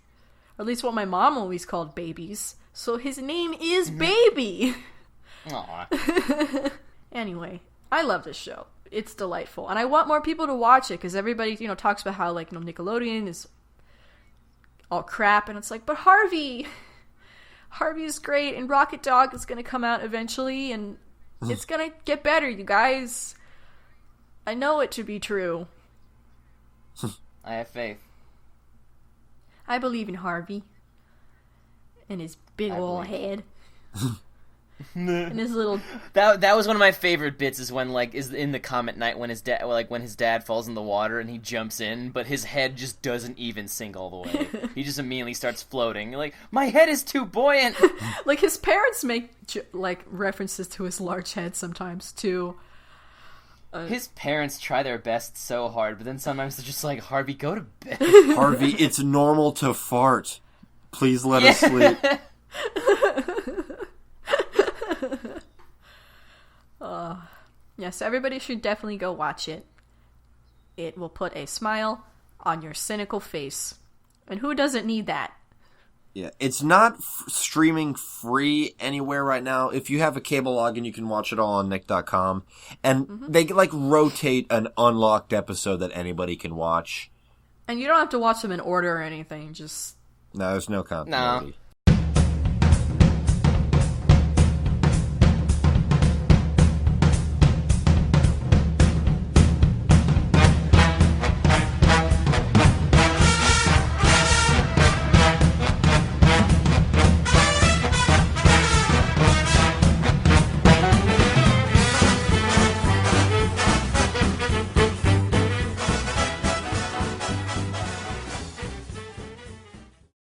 Or at least what my mom always called babies. So his name is Baby! Aw. Anyway, I love this show. It's delightful. And I want more people to watch it, because everybody, talks about how, like, Nickelodeon is all crap, and it's like, but Harvey is great, and Rocket Dog is going to come out eventually, and it's going to get better, you guys. I know it to be true. I have faith. I believe in Harvey. And his big ol' head. And his little... That was one of my favorite bits, is when, like, is in the Comet Night when his dad falls in the water and he jumps in, but his head just doesn't even sink all the way. He just immediately starts floating. You're like, my head is too buoyant! Like, his parents make, like, references to his large head sometimes, too. His parents try their best so hard, but then sometimes they're just like, Harvey, go to bed. Harvey, it's normal to fart. Please let us sleep. Yes, everybody should definitely go watch it. It will put a smile on your cynical face. And who doesn't need that? Yeah, it's not streaming free anywhere right now. If you have a cable login, you can watch it all on Nick.com. And they, like, rotate an unlocked episode that anybody can watch. And you don't have to watch them in order or anything, just... No, there's no continuity. No.